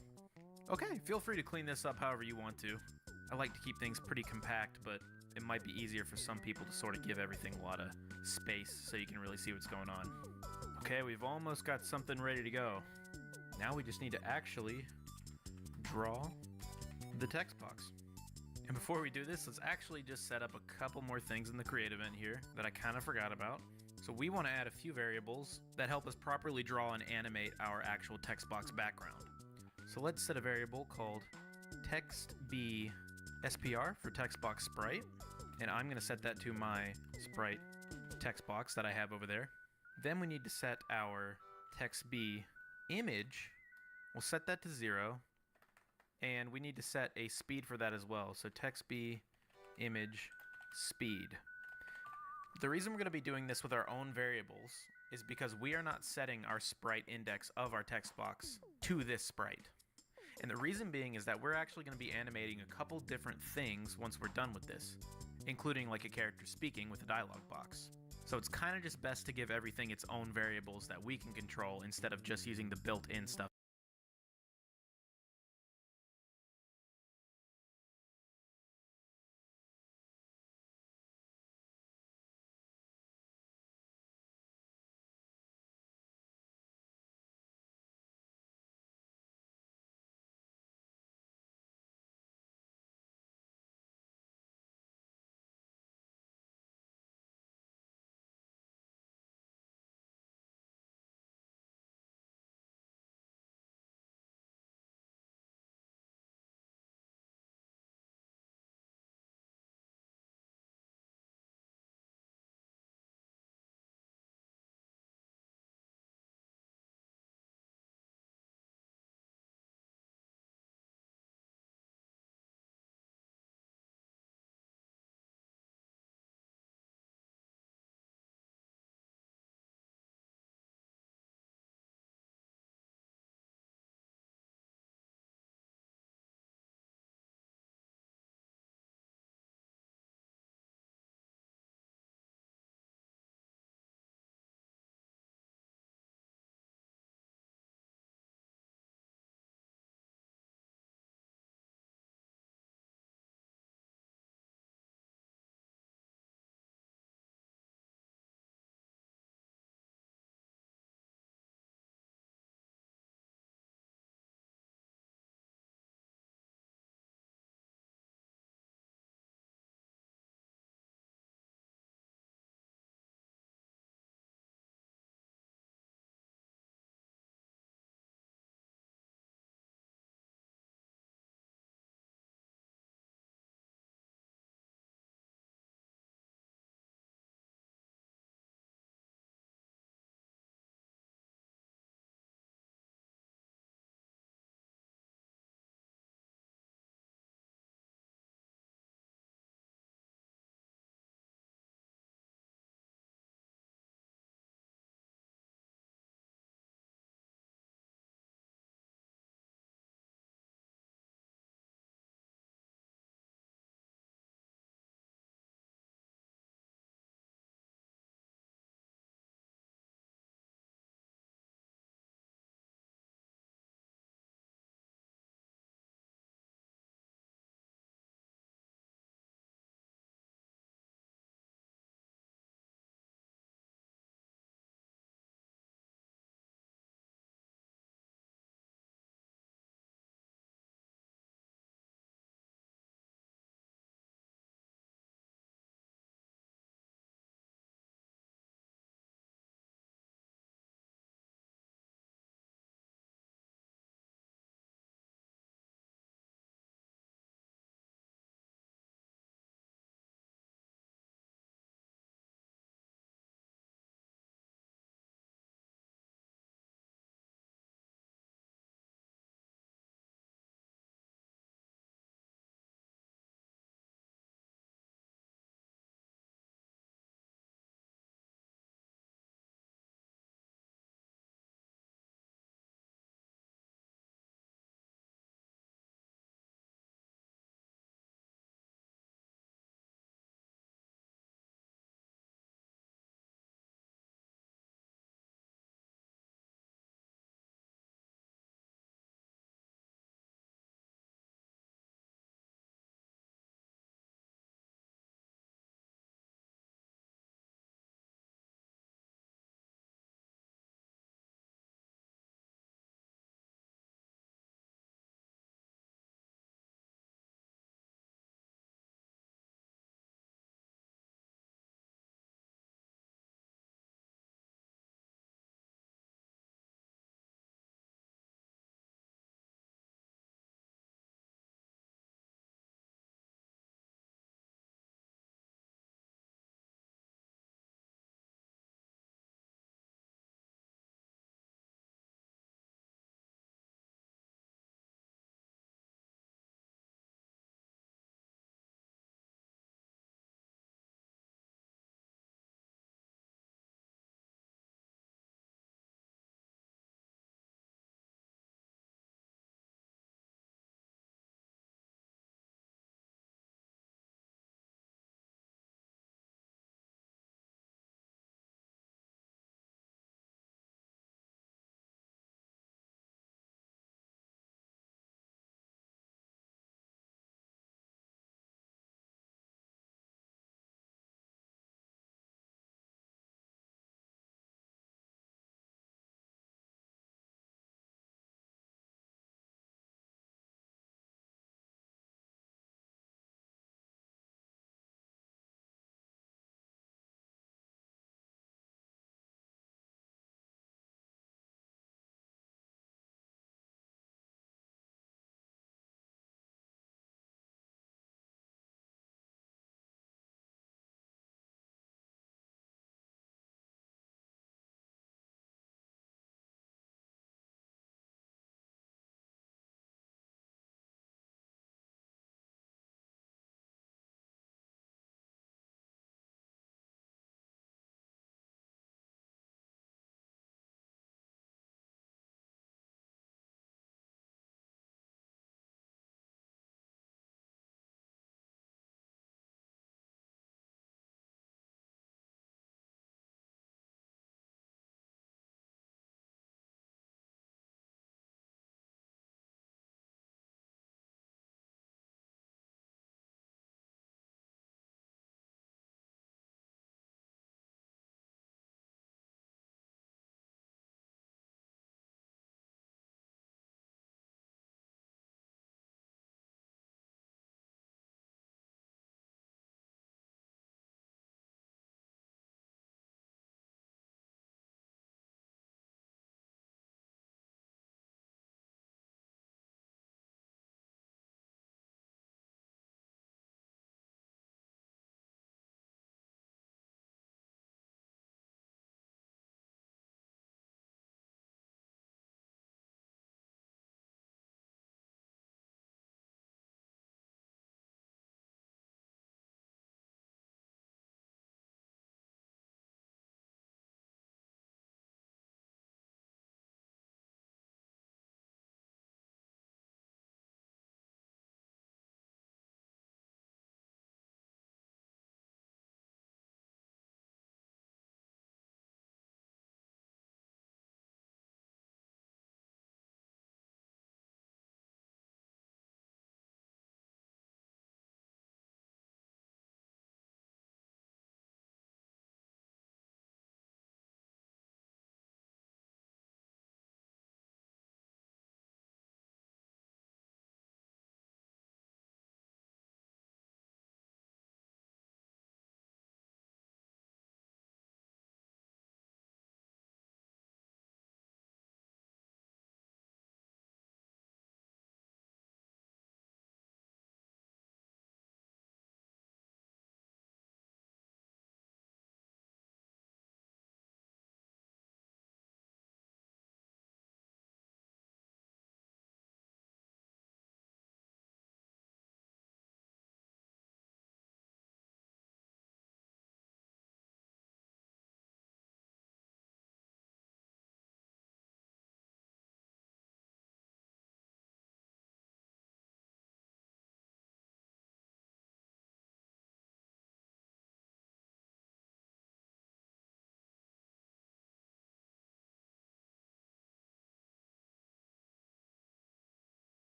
Okay, feel free to clean this up however you want to. I like to keep things pretty compact, but it might be easier for some people to sort of give everything a lot of space so you can really see what's going on. Okay, we've almost got something ready to go. Now we just need to actually draw the text box. And before we do this, let's actually just set up a couple more things in the create event here that I kind of forgot about. So we want to add a few variables that help us properly draw and animate our actual text box background. So let's set a variable called textb SPR for text box sprite, and I'm going to set that to my sprite text box that I have over there. Then we need to set our textb image. We'll set that to 0, and we need to set a speed for that as well. So textb image speed. The reason we're going to be doing this with our own variables is because we are not setting our sprite index of our text box to this sprite. And the reason being is that we're actually going to be animating a couple different things once we're done with this, including like a character speaking with a dialog box. So it's kind of just best to give everything its own variables that we can control instead of just using the built-in stuff.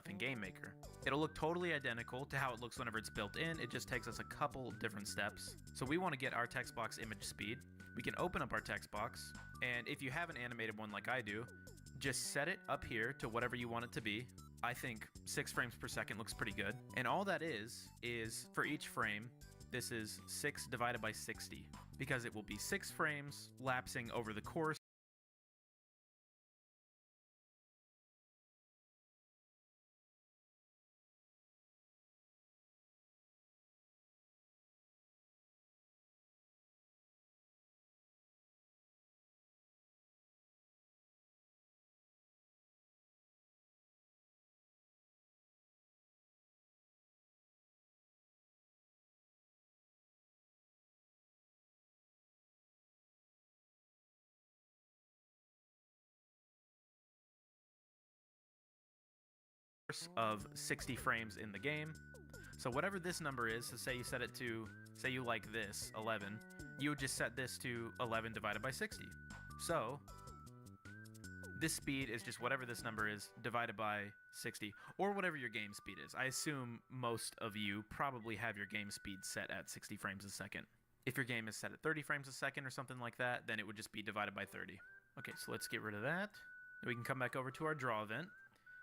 within GameMaker. It'll look totally identical to how it looks whenever it's built in, it just takes us a couple different steps. So we want to get our text box image speed. We can open up our text box, and if you have an animated one like I do, just set it up here to whatever you want it to be. I think 6 frames per second looks pretty good. And all that is for each frame, this is 6 divided by 60, because it will be 6 frames lapsing over the course of 60 frames in the game. So whatever this number is, so say you set it to, say you like this, 11, you would just set this to 11 divided by 60. So this speed is just whatever this number is divided by 60, or whatever your game speed is. I assume most of you probably have your game speed set at 60 frames a second. If your game is set at 30 frames a second or something like that, then it would just be divided by 30. Okay, so let's get rid of that. We can come back over to our draw event.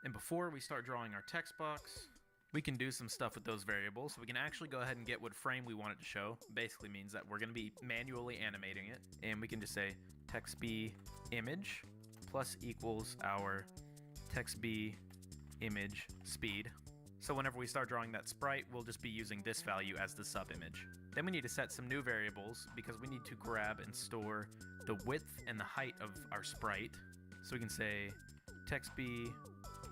And before we start drawing our text box, we can do some stuff with those variables. So we can actually go ahead and get what frame we want it to show. Basically means that we're going to be manually animating it. And we can just say text B image plus equals our text B image speed. So whenever we start drawing that sprite, we'll just be using this value as the sub image. Then we need to set some new variables because we need to grab and store the width and the height of our sprite. So we can say text B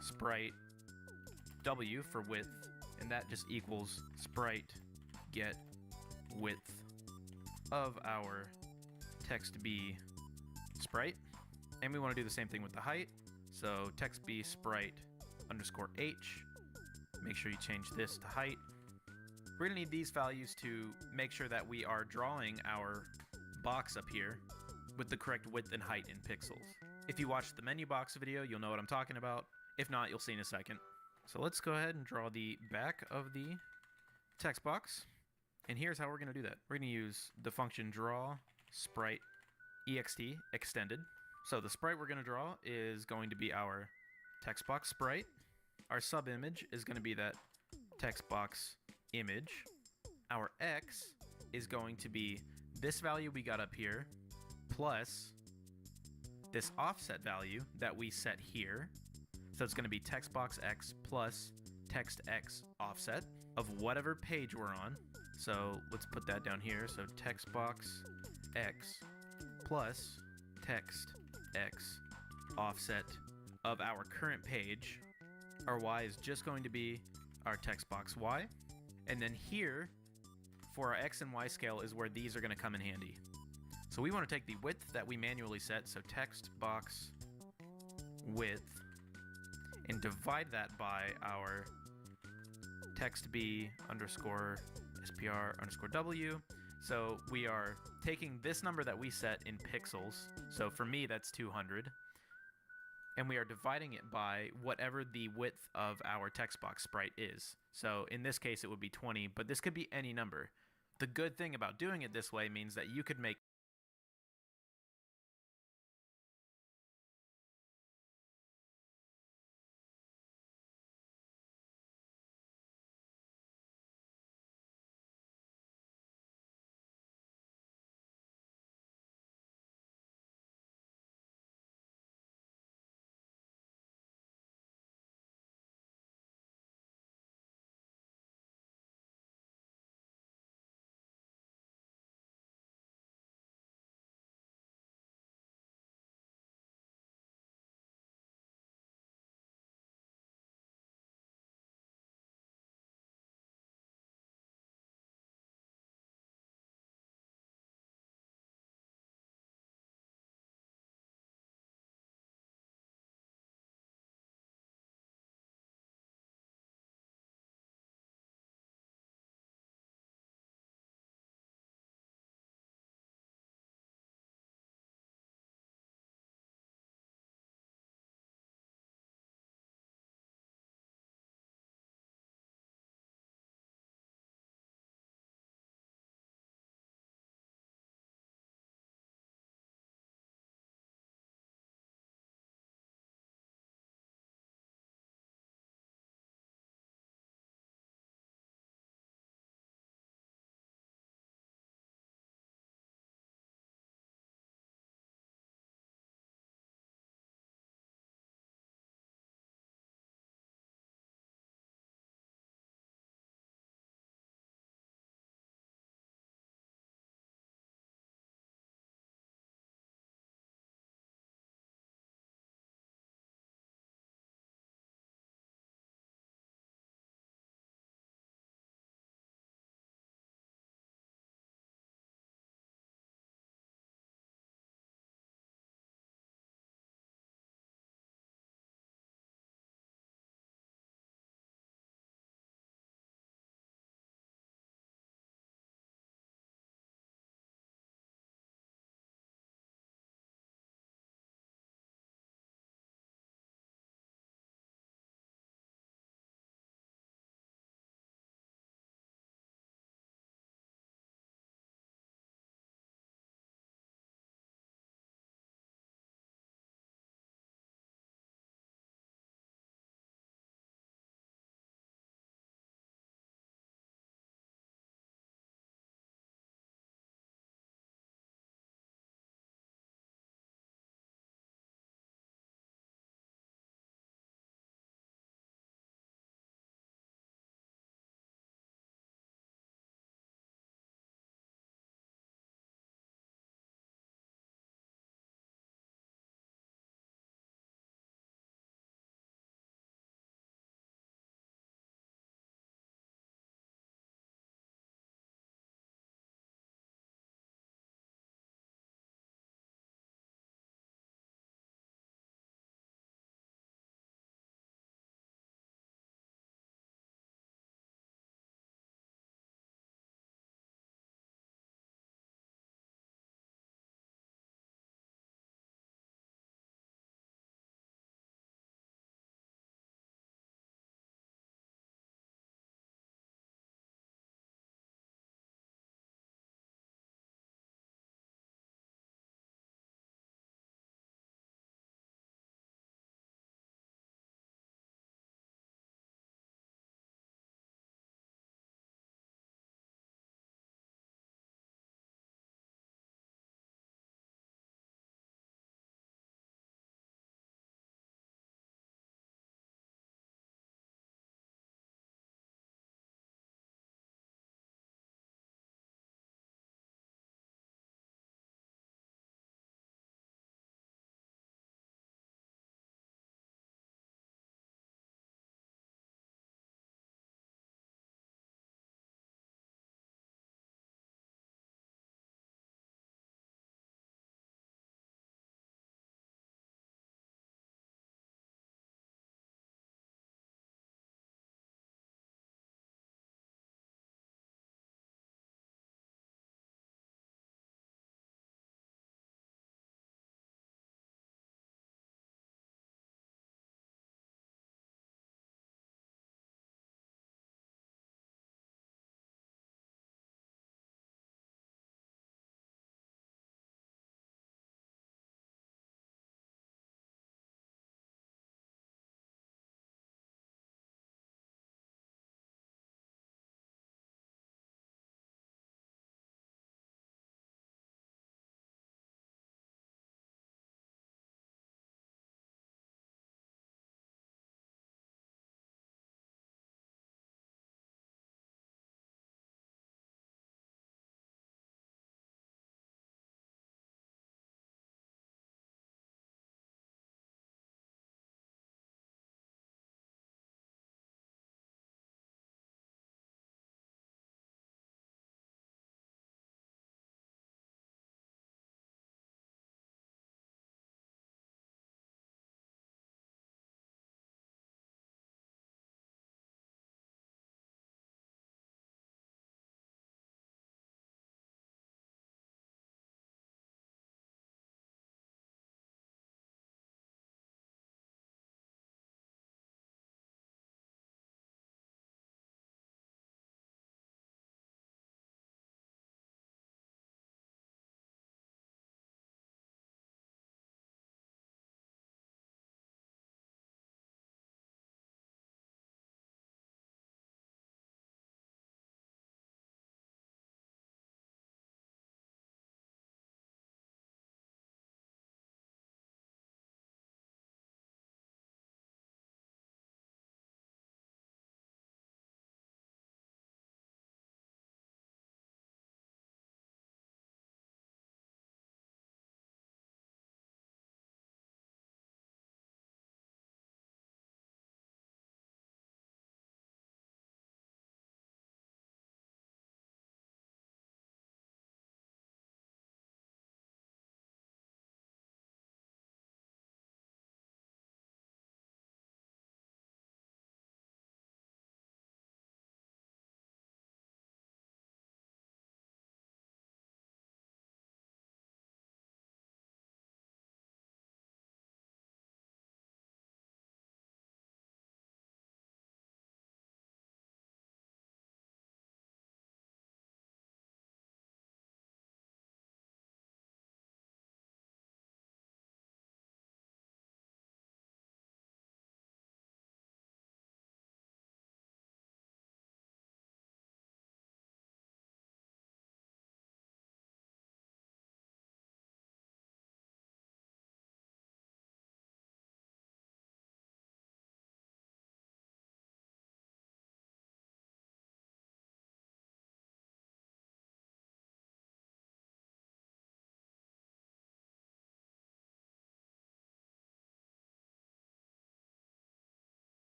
sprite W for width, and that just equals sprite get width of our text B sprite. And we want to do the same thing with the height. So text B sprite underscore H. Make sure you change this to height. We're going to need these values to make sure that we are drawing our box up here with the correct width and height in pixels. If you watched the menu box video, you'll know what I'm talking about. If not, you'll see in a second. So let's go ahead and draw the back of the text box. And here's how we're going to do that. We're going to use the function draw sprite ext extended. So the sprite we're going to draw is going to be our text box sprite. Our sub image is going to be that text box image. Our x is going to be this value we got up here plus this offset value that we set here. So it's going to be text box x plus text x offset of whatever page we're on. So let's put that down here. So text box x plus text x offset of our current page. Our y is just going to be our text box y. And then here, for our x and y scale is where these are going to come in handy. So we want to take the width that we manually set, so text box width, and divide that by our text b underscore spr underscore w. So we are taking this number that we set in pixels. So for me, that's 200. And we are dividing it by whatever the width of our text box sprite is. So in this case, it would be 20, but this could be any number. The good thing about doing it this way means that you could make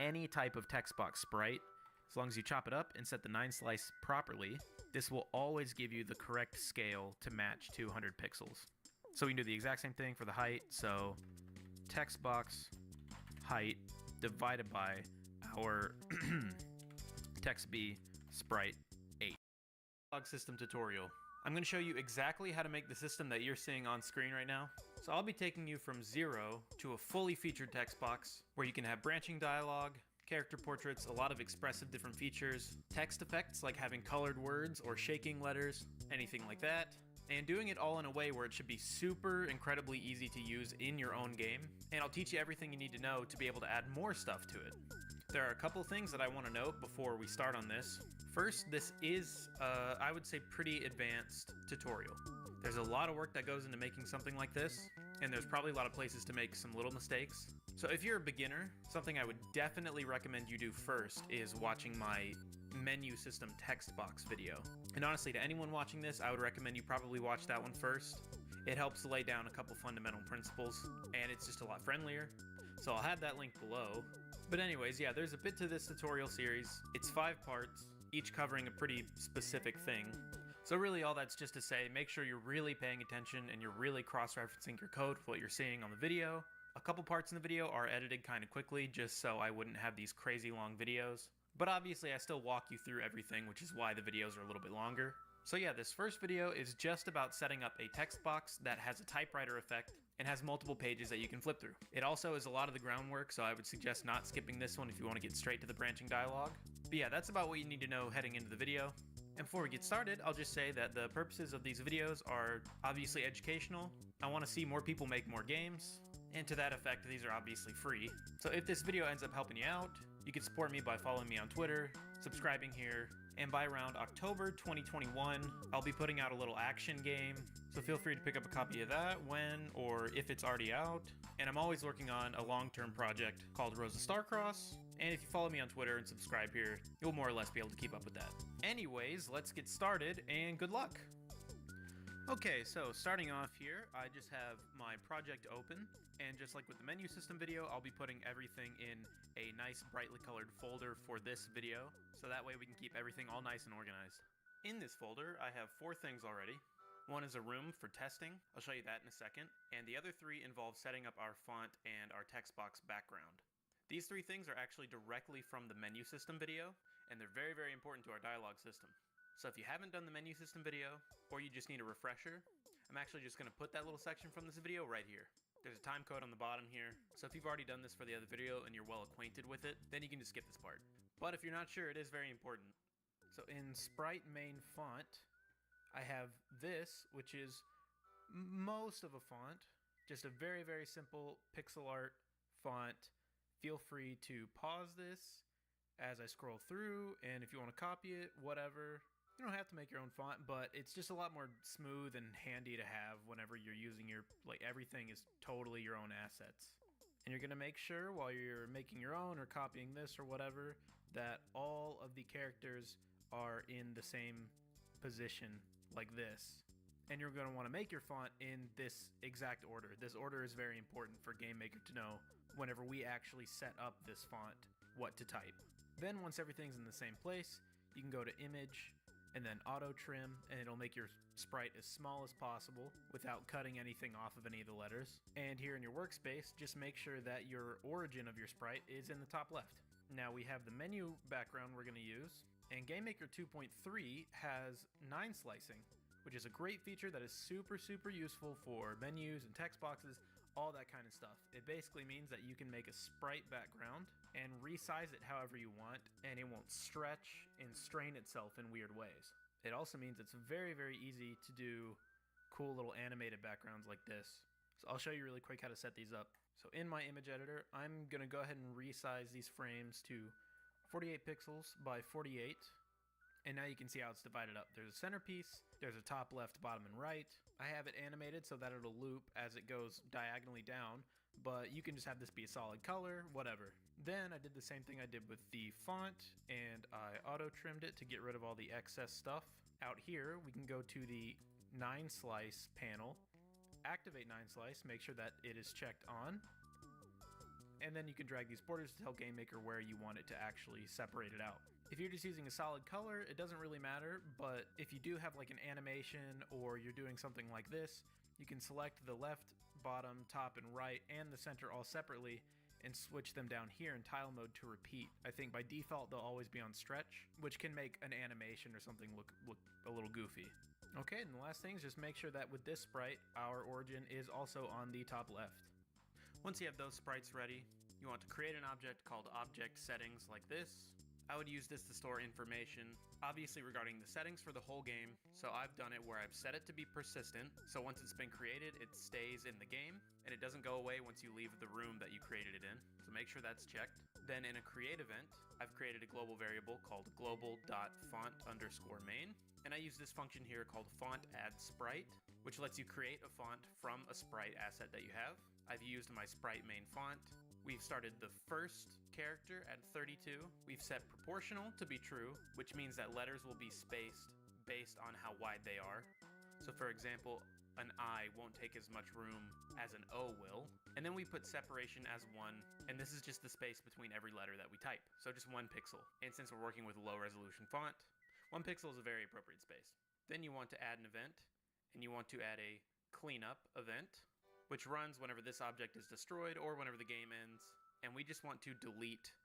any type of text box sprite, as long as you chop it up and set the 9 slice properly, this will always give you the correct scale to match 200 pixels. So we can do the exact same thing for the height. So text box height divided by our text B sprite 8. Dialog system tutorial. I'm going to show you exactly how to make the system that you're seeing on screen right now. So I'll be taking you from 0 to a fully featured text box where you can have branching dialogue, character portraits, a lot of expressive different features, text effects like having colored words or shaking letters, anything like that, and doing it all in a way where it should be super incredibly easy to use in your own game. And I'll teach you everything you need to know to be able to add more stuff to it. There are a couple things that I want to note before we start on this. First, this is, I would say, pretty advanced tutorial. There's a lot of work that goes into making something like this, and there's probably a lot of places to make some little mistakes. So if you're a beginner, something I would definitely recommend you do first is watching my menu system text box video. And honestly, to anyone watching this, I would recommend you probably watch that one first. It helps lay down a couple fundamental principles, and it's just a lot friendlier. So I'll have that link below. But anyways, yeah, there's a bit to this tutorial series. It's 5 parts, each covering a pretty specific thing. So really all that's just to say, make sure you're really paying attention and you're really cross-referencing your code with what you're seeing on the video. A couple parts in the video are edited kind of quickly just so I wouldn't have these crazy long videos. But obviously I still walk you through everything, which is why the videos are a little bit longer. So yeah, this first video is just about setting up a text box that has a typewriter effect and has multiple pages that you can flip through. It also is a lot of the groundwork, so I would suggest not skipping this one if you want to get straight to the branching dialogue. But yeah, that's about what you need to know heading into the video. And before we get started, I'll just say that the purposes of these videos are obviously educational. I want to see more people make more games, and to that effect, these are obviously free. So if this video ends up helping you out, you can support me by following me on Twitter, subscribing here, and by around October 2021, I'll be putting out a little action game, so feel free to pick up a copy of that when or if it's already out. And I'm always working on a long-term project called Rosa Starcross, and if you follow me on Twitter and subscribe here, you'll more or less be able to keep up with that. Anyways, let's get started, and good luck! Okay, so starting off here, I just have my project open, and just like with the menu system video, I'll be putting everything in a nice brightly colored folder for this video, so that way we can keep everything all nice and organized. In this folder, I have 4 things already. One is a room for testing, I'll show you that in a second, and the other 3 involve setting up our font and our text box background. These 3 things are actually directly from the menu system video, and they're very, very important to our dialogue system. So if you haven't done the menu system video, or you just need a refresher, I'm actually just going to put that little section from this video right here. There's a time code on the bottom here, so if you've already done this for the other video and you're well acquainted with it, then you can just skip this part. But if you're not sure, it is very important. So in Sprite main font, I have this, which is most of a font, just a very, very simple pixel art font. Feel free to pause this as I scroll through, and if you want to copy it, whatever. You don't have to make your own font, but it's just a lot more smooth and handy to have whenever you're using your, like, everything is totally your own assets. And you're going to make sure while you're making your own or copying this or whatever, that all of the characters are in the same position like this. And you're going to want to make your font in this exact order. This order is very important for GameMaker to know whenever we actually set up this font, what to type. Then once everything's in the same place, you can go to Image, and then Auto Trim, and it'll make your sprite as small as possible without cutting anything off of any of the letters. And here in your workspace, just make sure that your origin of your sprite is in the top left. Now we have the menu background we're going to use, and GameMaker 2.3 has 9 slicing, which is a great feature that is super, super useful for menus and text boxes, all that kind of stuff. It basically means that you can make a sprite background and resize it however you want, and it won't stretch and strain itself in weird ways. It also means it's very, very easy to do cool little animated backgrounds like this. So I'll show you really quick how to set these up. So in my image editor, I'm going to go ahead and resize these frames to 48 pixels by 48. And now you can see how it's divided up. There's a centerpiece, there's a top, left, bottom, and right. I have it animated so that it'll loop as it goes diagonally down, but you can just have this be a solid color, whatever. Then I did the same thing I did with the font, and I auto-trimmed it to get rid of all the excess stuff. Out here, we can go to the 9 slice panel, activate 9 slice, make sure that it is checked on, and then you can drag these borders to tell GameMaker where you want it to actually separate it out. If you're just using a solid color, it doesn't really matter, but if you do have like an animation or you're doing something like this, you can select the left, bottom, top, and right, and the center all separately, and switch them down here in tile mode to repeat. I think by default they'll always be on stretch, which can make an animation or something look a little goofy. Okay, and the last thing is just make sure that with this sprite, our origin is also on the top left. Once you have those sprites ready, you want to create an object called object settings like this. I would use this to store information, obviously regarding the settings for the whole game, so I've done it where I've set it to be persistent, so once it's been created, it stays in the game, and it doesn't go away once you leave the room that you created it in, so make sure that's checked. Then in a create event, I've created a global variable called global.font_main, and I use this function here called font add sprite, which lets you create a font from a sprite asset that you have. I've used my sprite main font. We've started the first character at 32. We've set proportional to be true, which means that letters will be spaced based on how wide they are. So for example, an I won't take as much room as an O will. And then we put separation as 1, and this is just the space between every letter that we type. So just 1 pixel. And since we're working with a low resolution font, 1 pixel is a very appropriate space. Then you want to add an event, and you want to add a cleanup event, which runs whenever this object is destroyed or whenever the game ends. And we just want to delete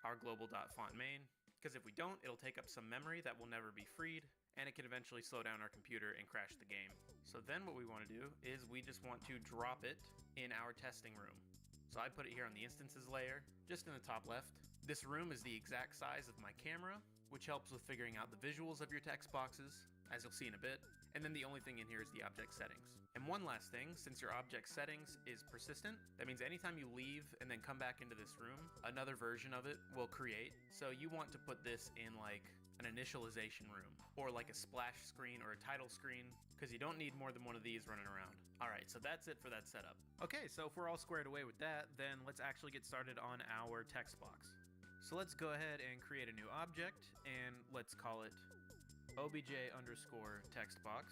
our global.fontMain, because if we don't, it'll take up some memory that will never be freed, and it can eventually slow down our computer and crash the game. So then what we want to do is we just want to drop it in our testing room. So I put it here on the instances layer, just in the top left. This room is the exact size of my camera, which helps with figuring out the visuals of your text boxes, as you'll see in a bit. And then the only thing in here is the object settings. And one last thing, since your object settings is persistent, that means anytime you leave and then come back into this room, another version of it will create. So you want to put this in like an initialization room, or like a splash screen or a title screen, because you don't need more than one of these running around. Alright, so that's it for that setup. Okay, so if we're all squared away with that, then let's actually get started on our text box. So let's go ahead and create a new object, and let's call it obj_textbox.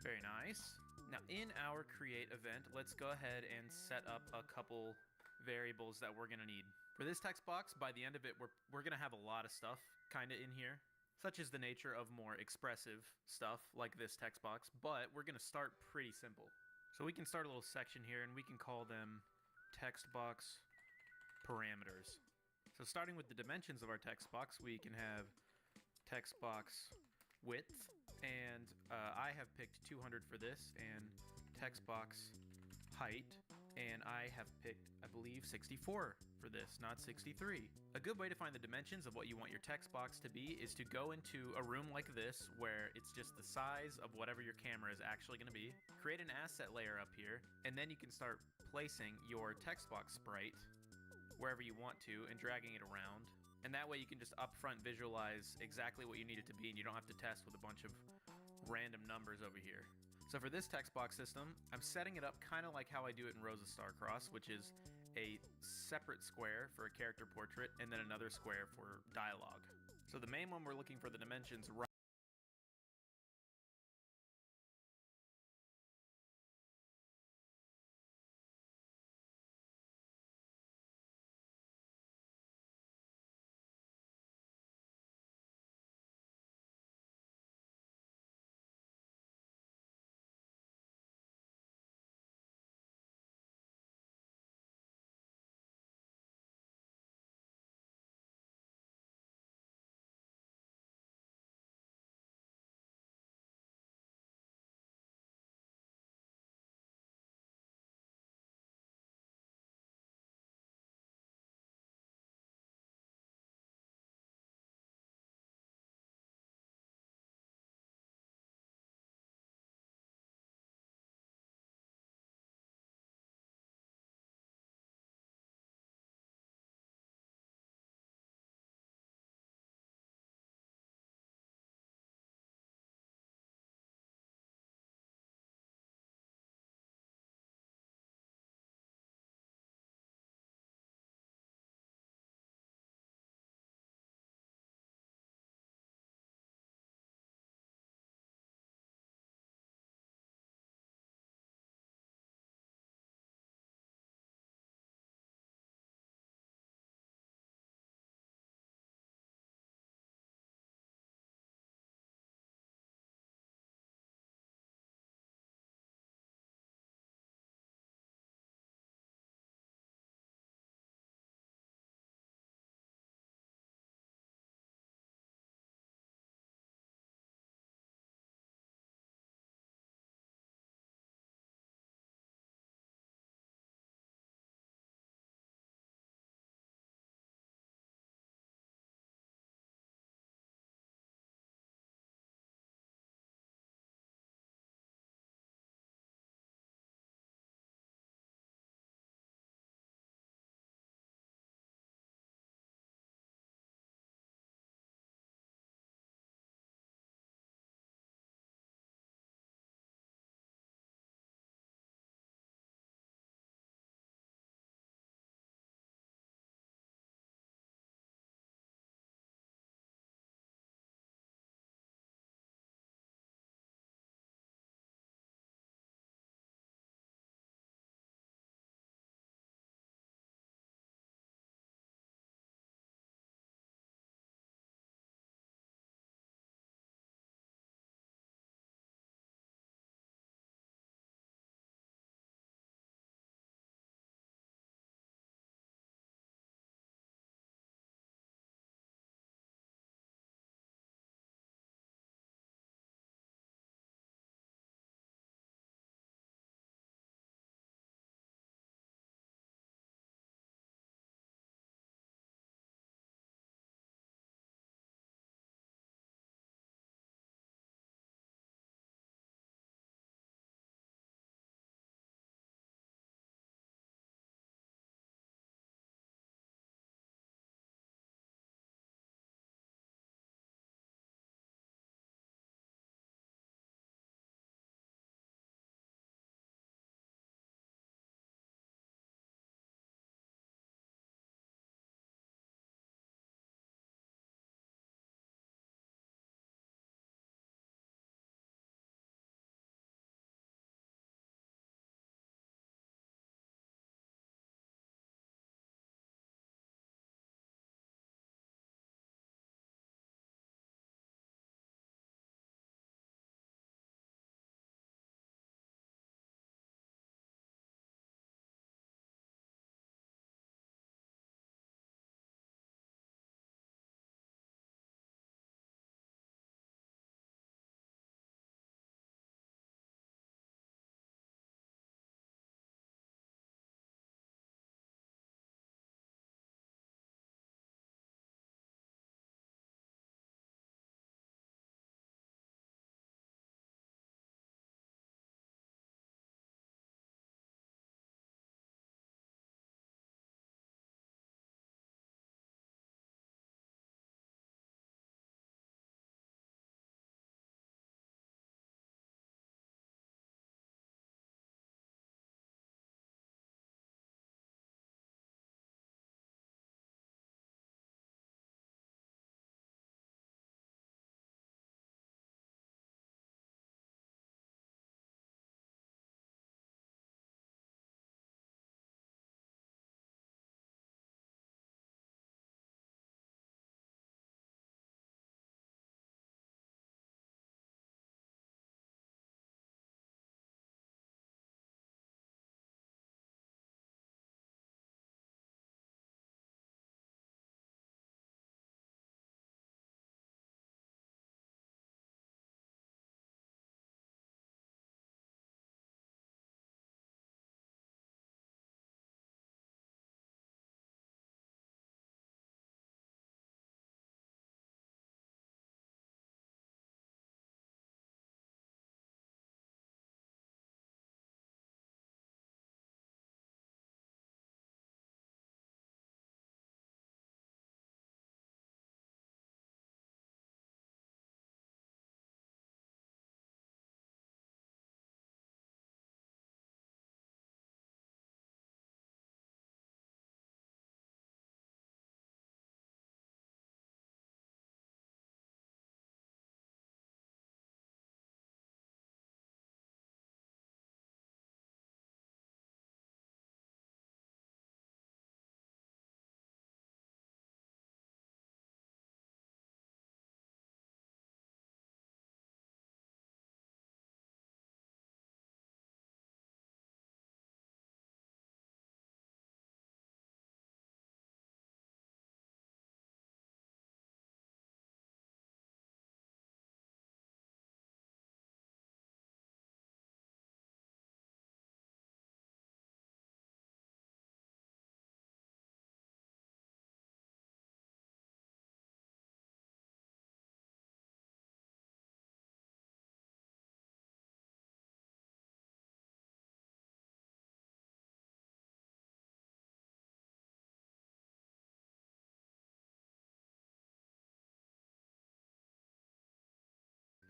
Very nice. Now in our create event, let's go ahead and set up a couple variables that we're gonna need. For this text box, by the end of it, we're gonna have a lot of stuff kinda in here, such as the nature of more expressive stuff like this text box, but we're gonna start pretty simple. So we can start a little section here, and we can call them text box parameters. So starting with the dimensions of our text box, we can have text box width, and I have picked 200 for this, and text box height, and I have picked, I believe, 64 for this, not 63. A good way to find the dimensions of what you want your text box to be is to go into a room like this where it's just the size of whatever your camera is actually going to be. Create an asset layer up here, and then you can start placing your text box sprite wherever you want to and dragging it around. And that way you can just upfront visualize exactly what you need it to be, and you don't have to test with a bunch of random numbers over here. So for this text box system, I'm setting it up kind of like how I do it in Rosa Starcross, which is a separate square for a character portrait and then another square for dialogue. So the main one, we're looking for the dimensions right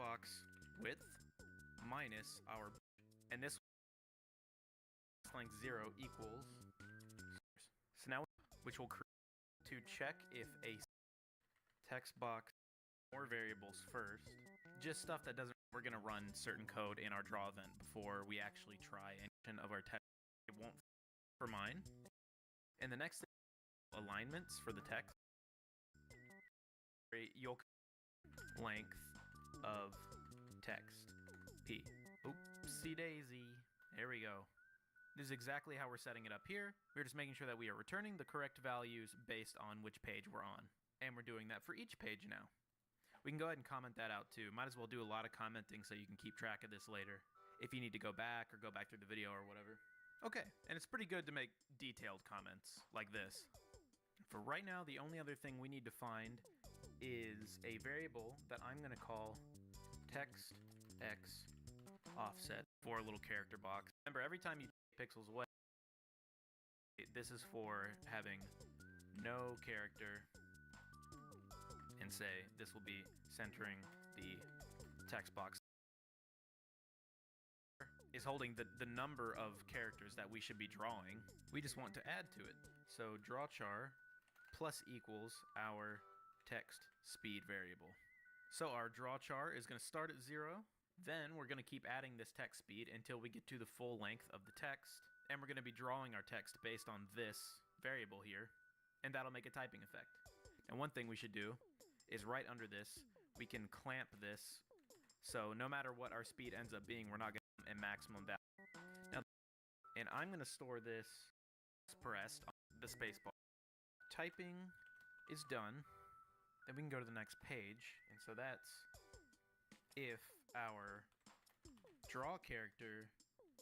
box width minus our, and this length 0 equals, so now, which will create to check if a text box or variables first, just stuff that doesn't, we're going to run certain code in our draw event before we actually try any of our text. It won't for mine. And the next thing, alignments for the text. You'll length of text p. Oopsie daisy. There we go. This is exactly how we're setting it up here. We're just making sure that we are returning the correct values based on which page we're on. And we're doing that for each page now. We can go ahead and comment that out too. Might as well do a lot of commenting so you can keep track of this later, if you need to go back or go back through the video or whatever. Okay, and it's pretty good to make detailed comments like this. For right now, the only other thing we need to find is a variable that I'm going to call text x offset for a little character box. Remember, every time you take pixels away, this is for having no character, and say this will be centering the text box. Is holding the number of characters that we should be drawing. We just want to add to it. So drawchar plus equals our text speed variable. So our drawchar is going to start at 0. Then we're going to keep adding this text speed until we get to the full length of the text. And we're going to be drawing our text based on this variable here. And that'll make a typing effect. And one thing we should do is right under this, we can clamp this. So no matter what our speed ends up being, we're not going to get a maximum value. Now, and I'm going to store this pressed on the spacebar. Typing is done. Then we can go to the next page. And so that's if our draw character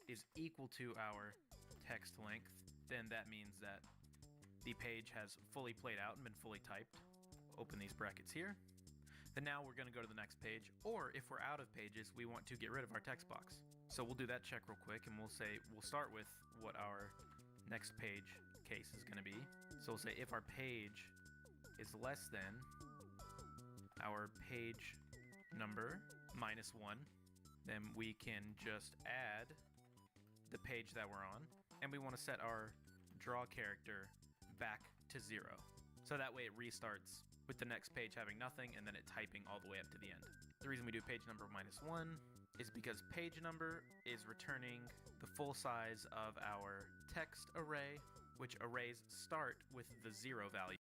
is equal to our text length, then that means that the page has fully played out and been fully typed. Open these brackets here. Then now we're going to go to the next page, or if we're out of pages, we want to get rid of our text box. So we'll do that check real quick, and we'll start with what our next page case is going to be. So we'll say if our page is less than our page number minus 1, then we can just add the page that we're on, and we want to set our draw character back to 0. So that way it restarts with the next page having nothing and then it typing all the way up to the end. The reason we do page number minus 1 is because page number is returning the full size of our text array, which arrays start with the 0 value.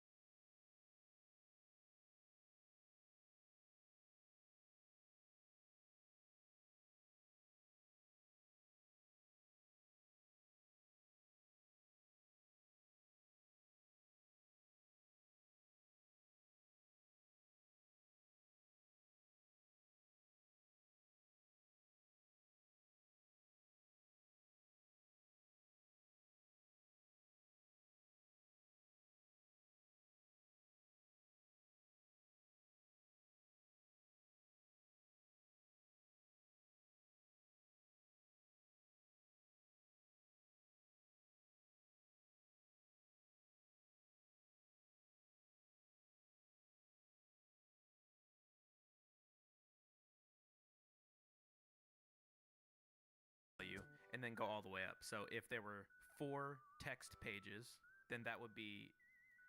And then go all the way up. So if there were 4 text pages, then that would be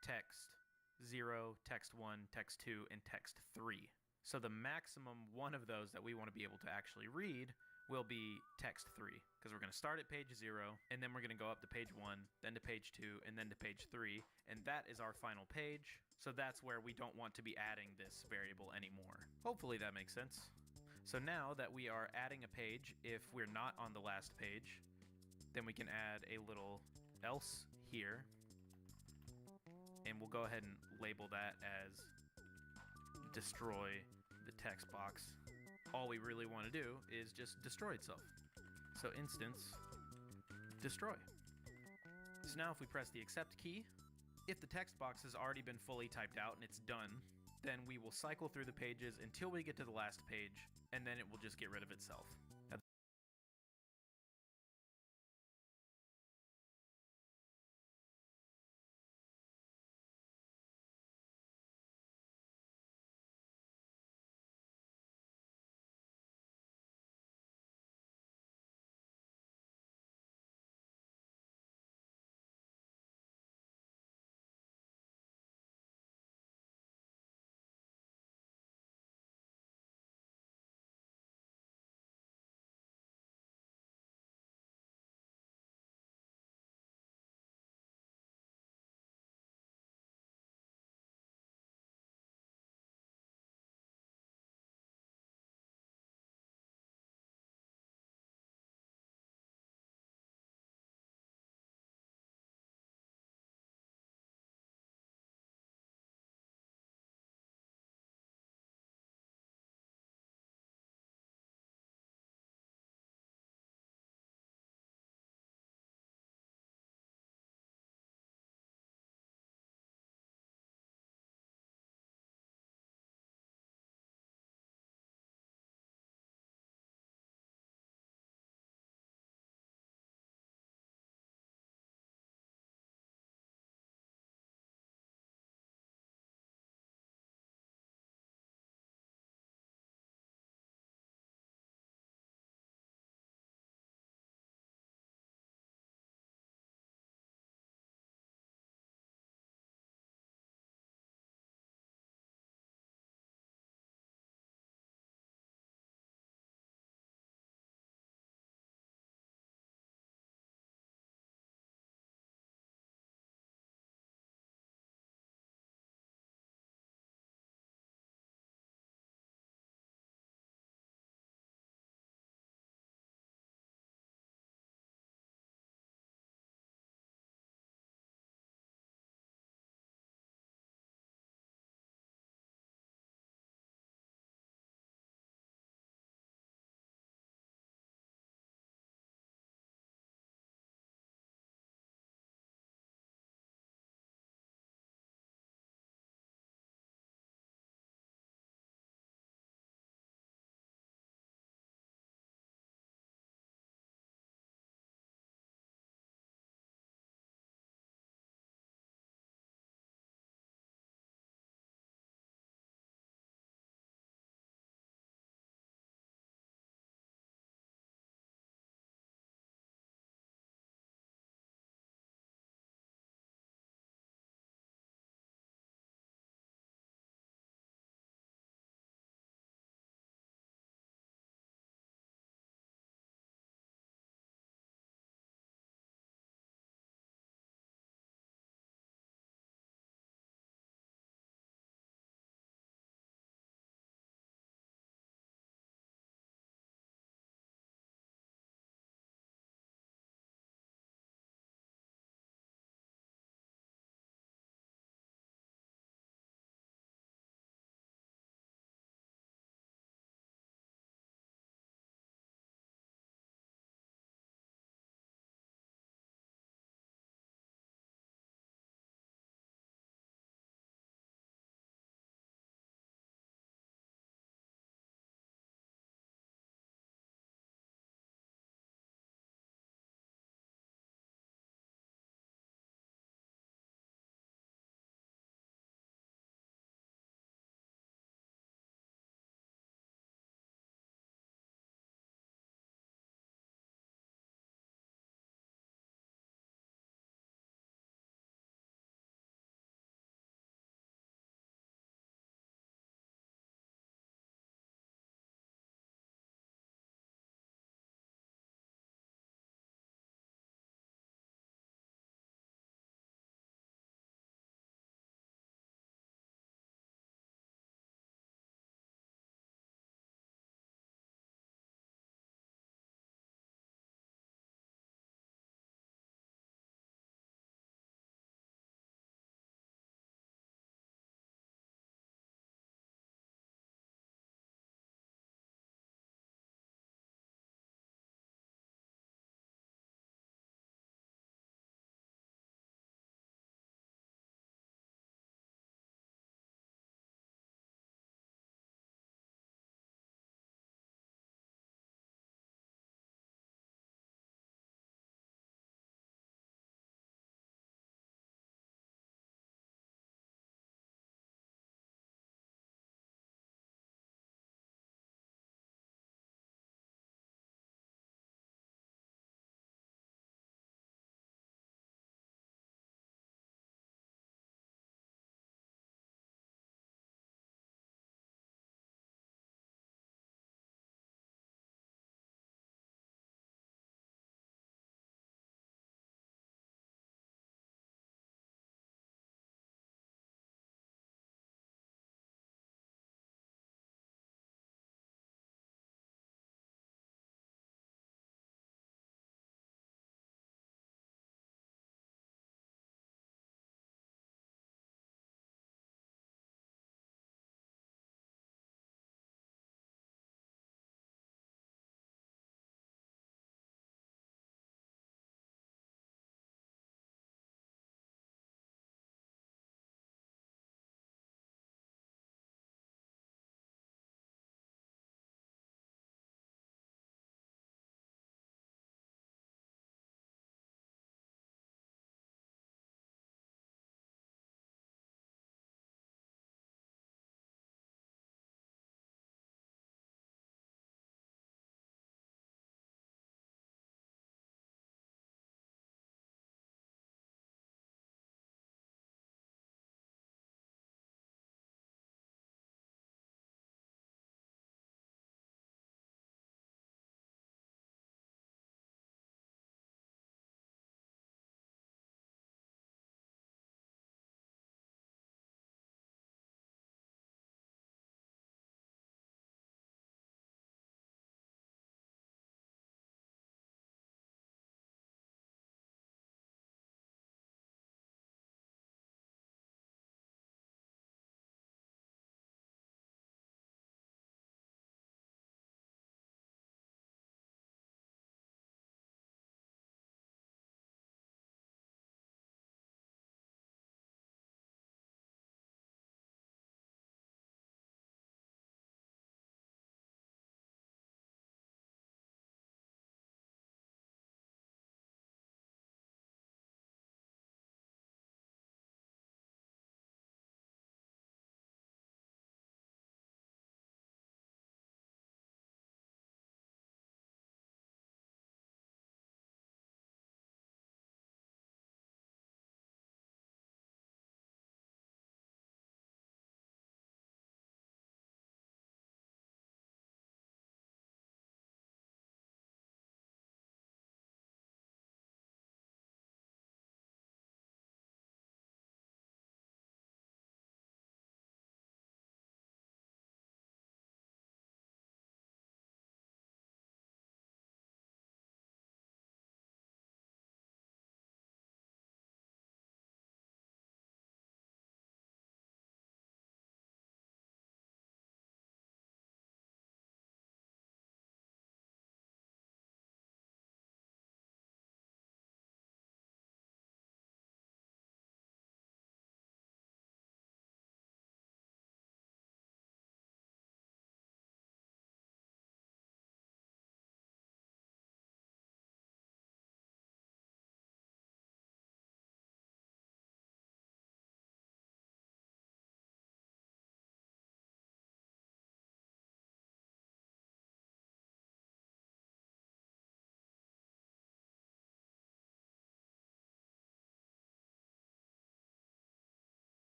text 0, text 1, text 2, and text 3. So the maximum one of those that we want to be able to actually read will be text 3, because we're going to start at page 0, and then we're going to go up to page 1, then to page 2, and then to page 3, and that is our final page. So that's where we don't want to be adding this variable anymore. Hopefully that makes sense. So now that we are adding a page, if we're not on the last page, then we can add a little else here, and we'll go ahead and label that as destroy the text box. All we really want to do is just destroy itself. So instance destroy. So now if we press the accept key, if the text box has already been fully typed out and it's done, then we will cycle through the pages until we get to the last page, and then it will just get rid of itself.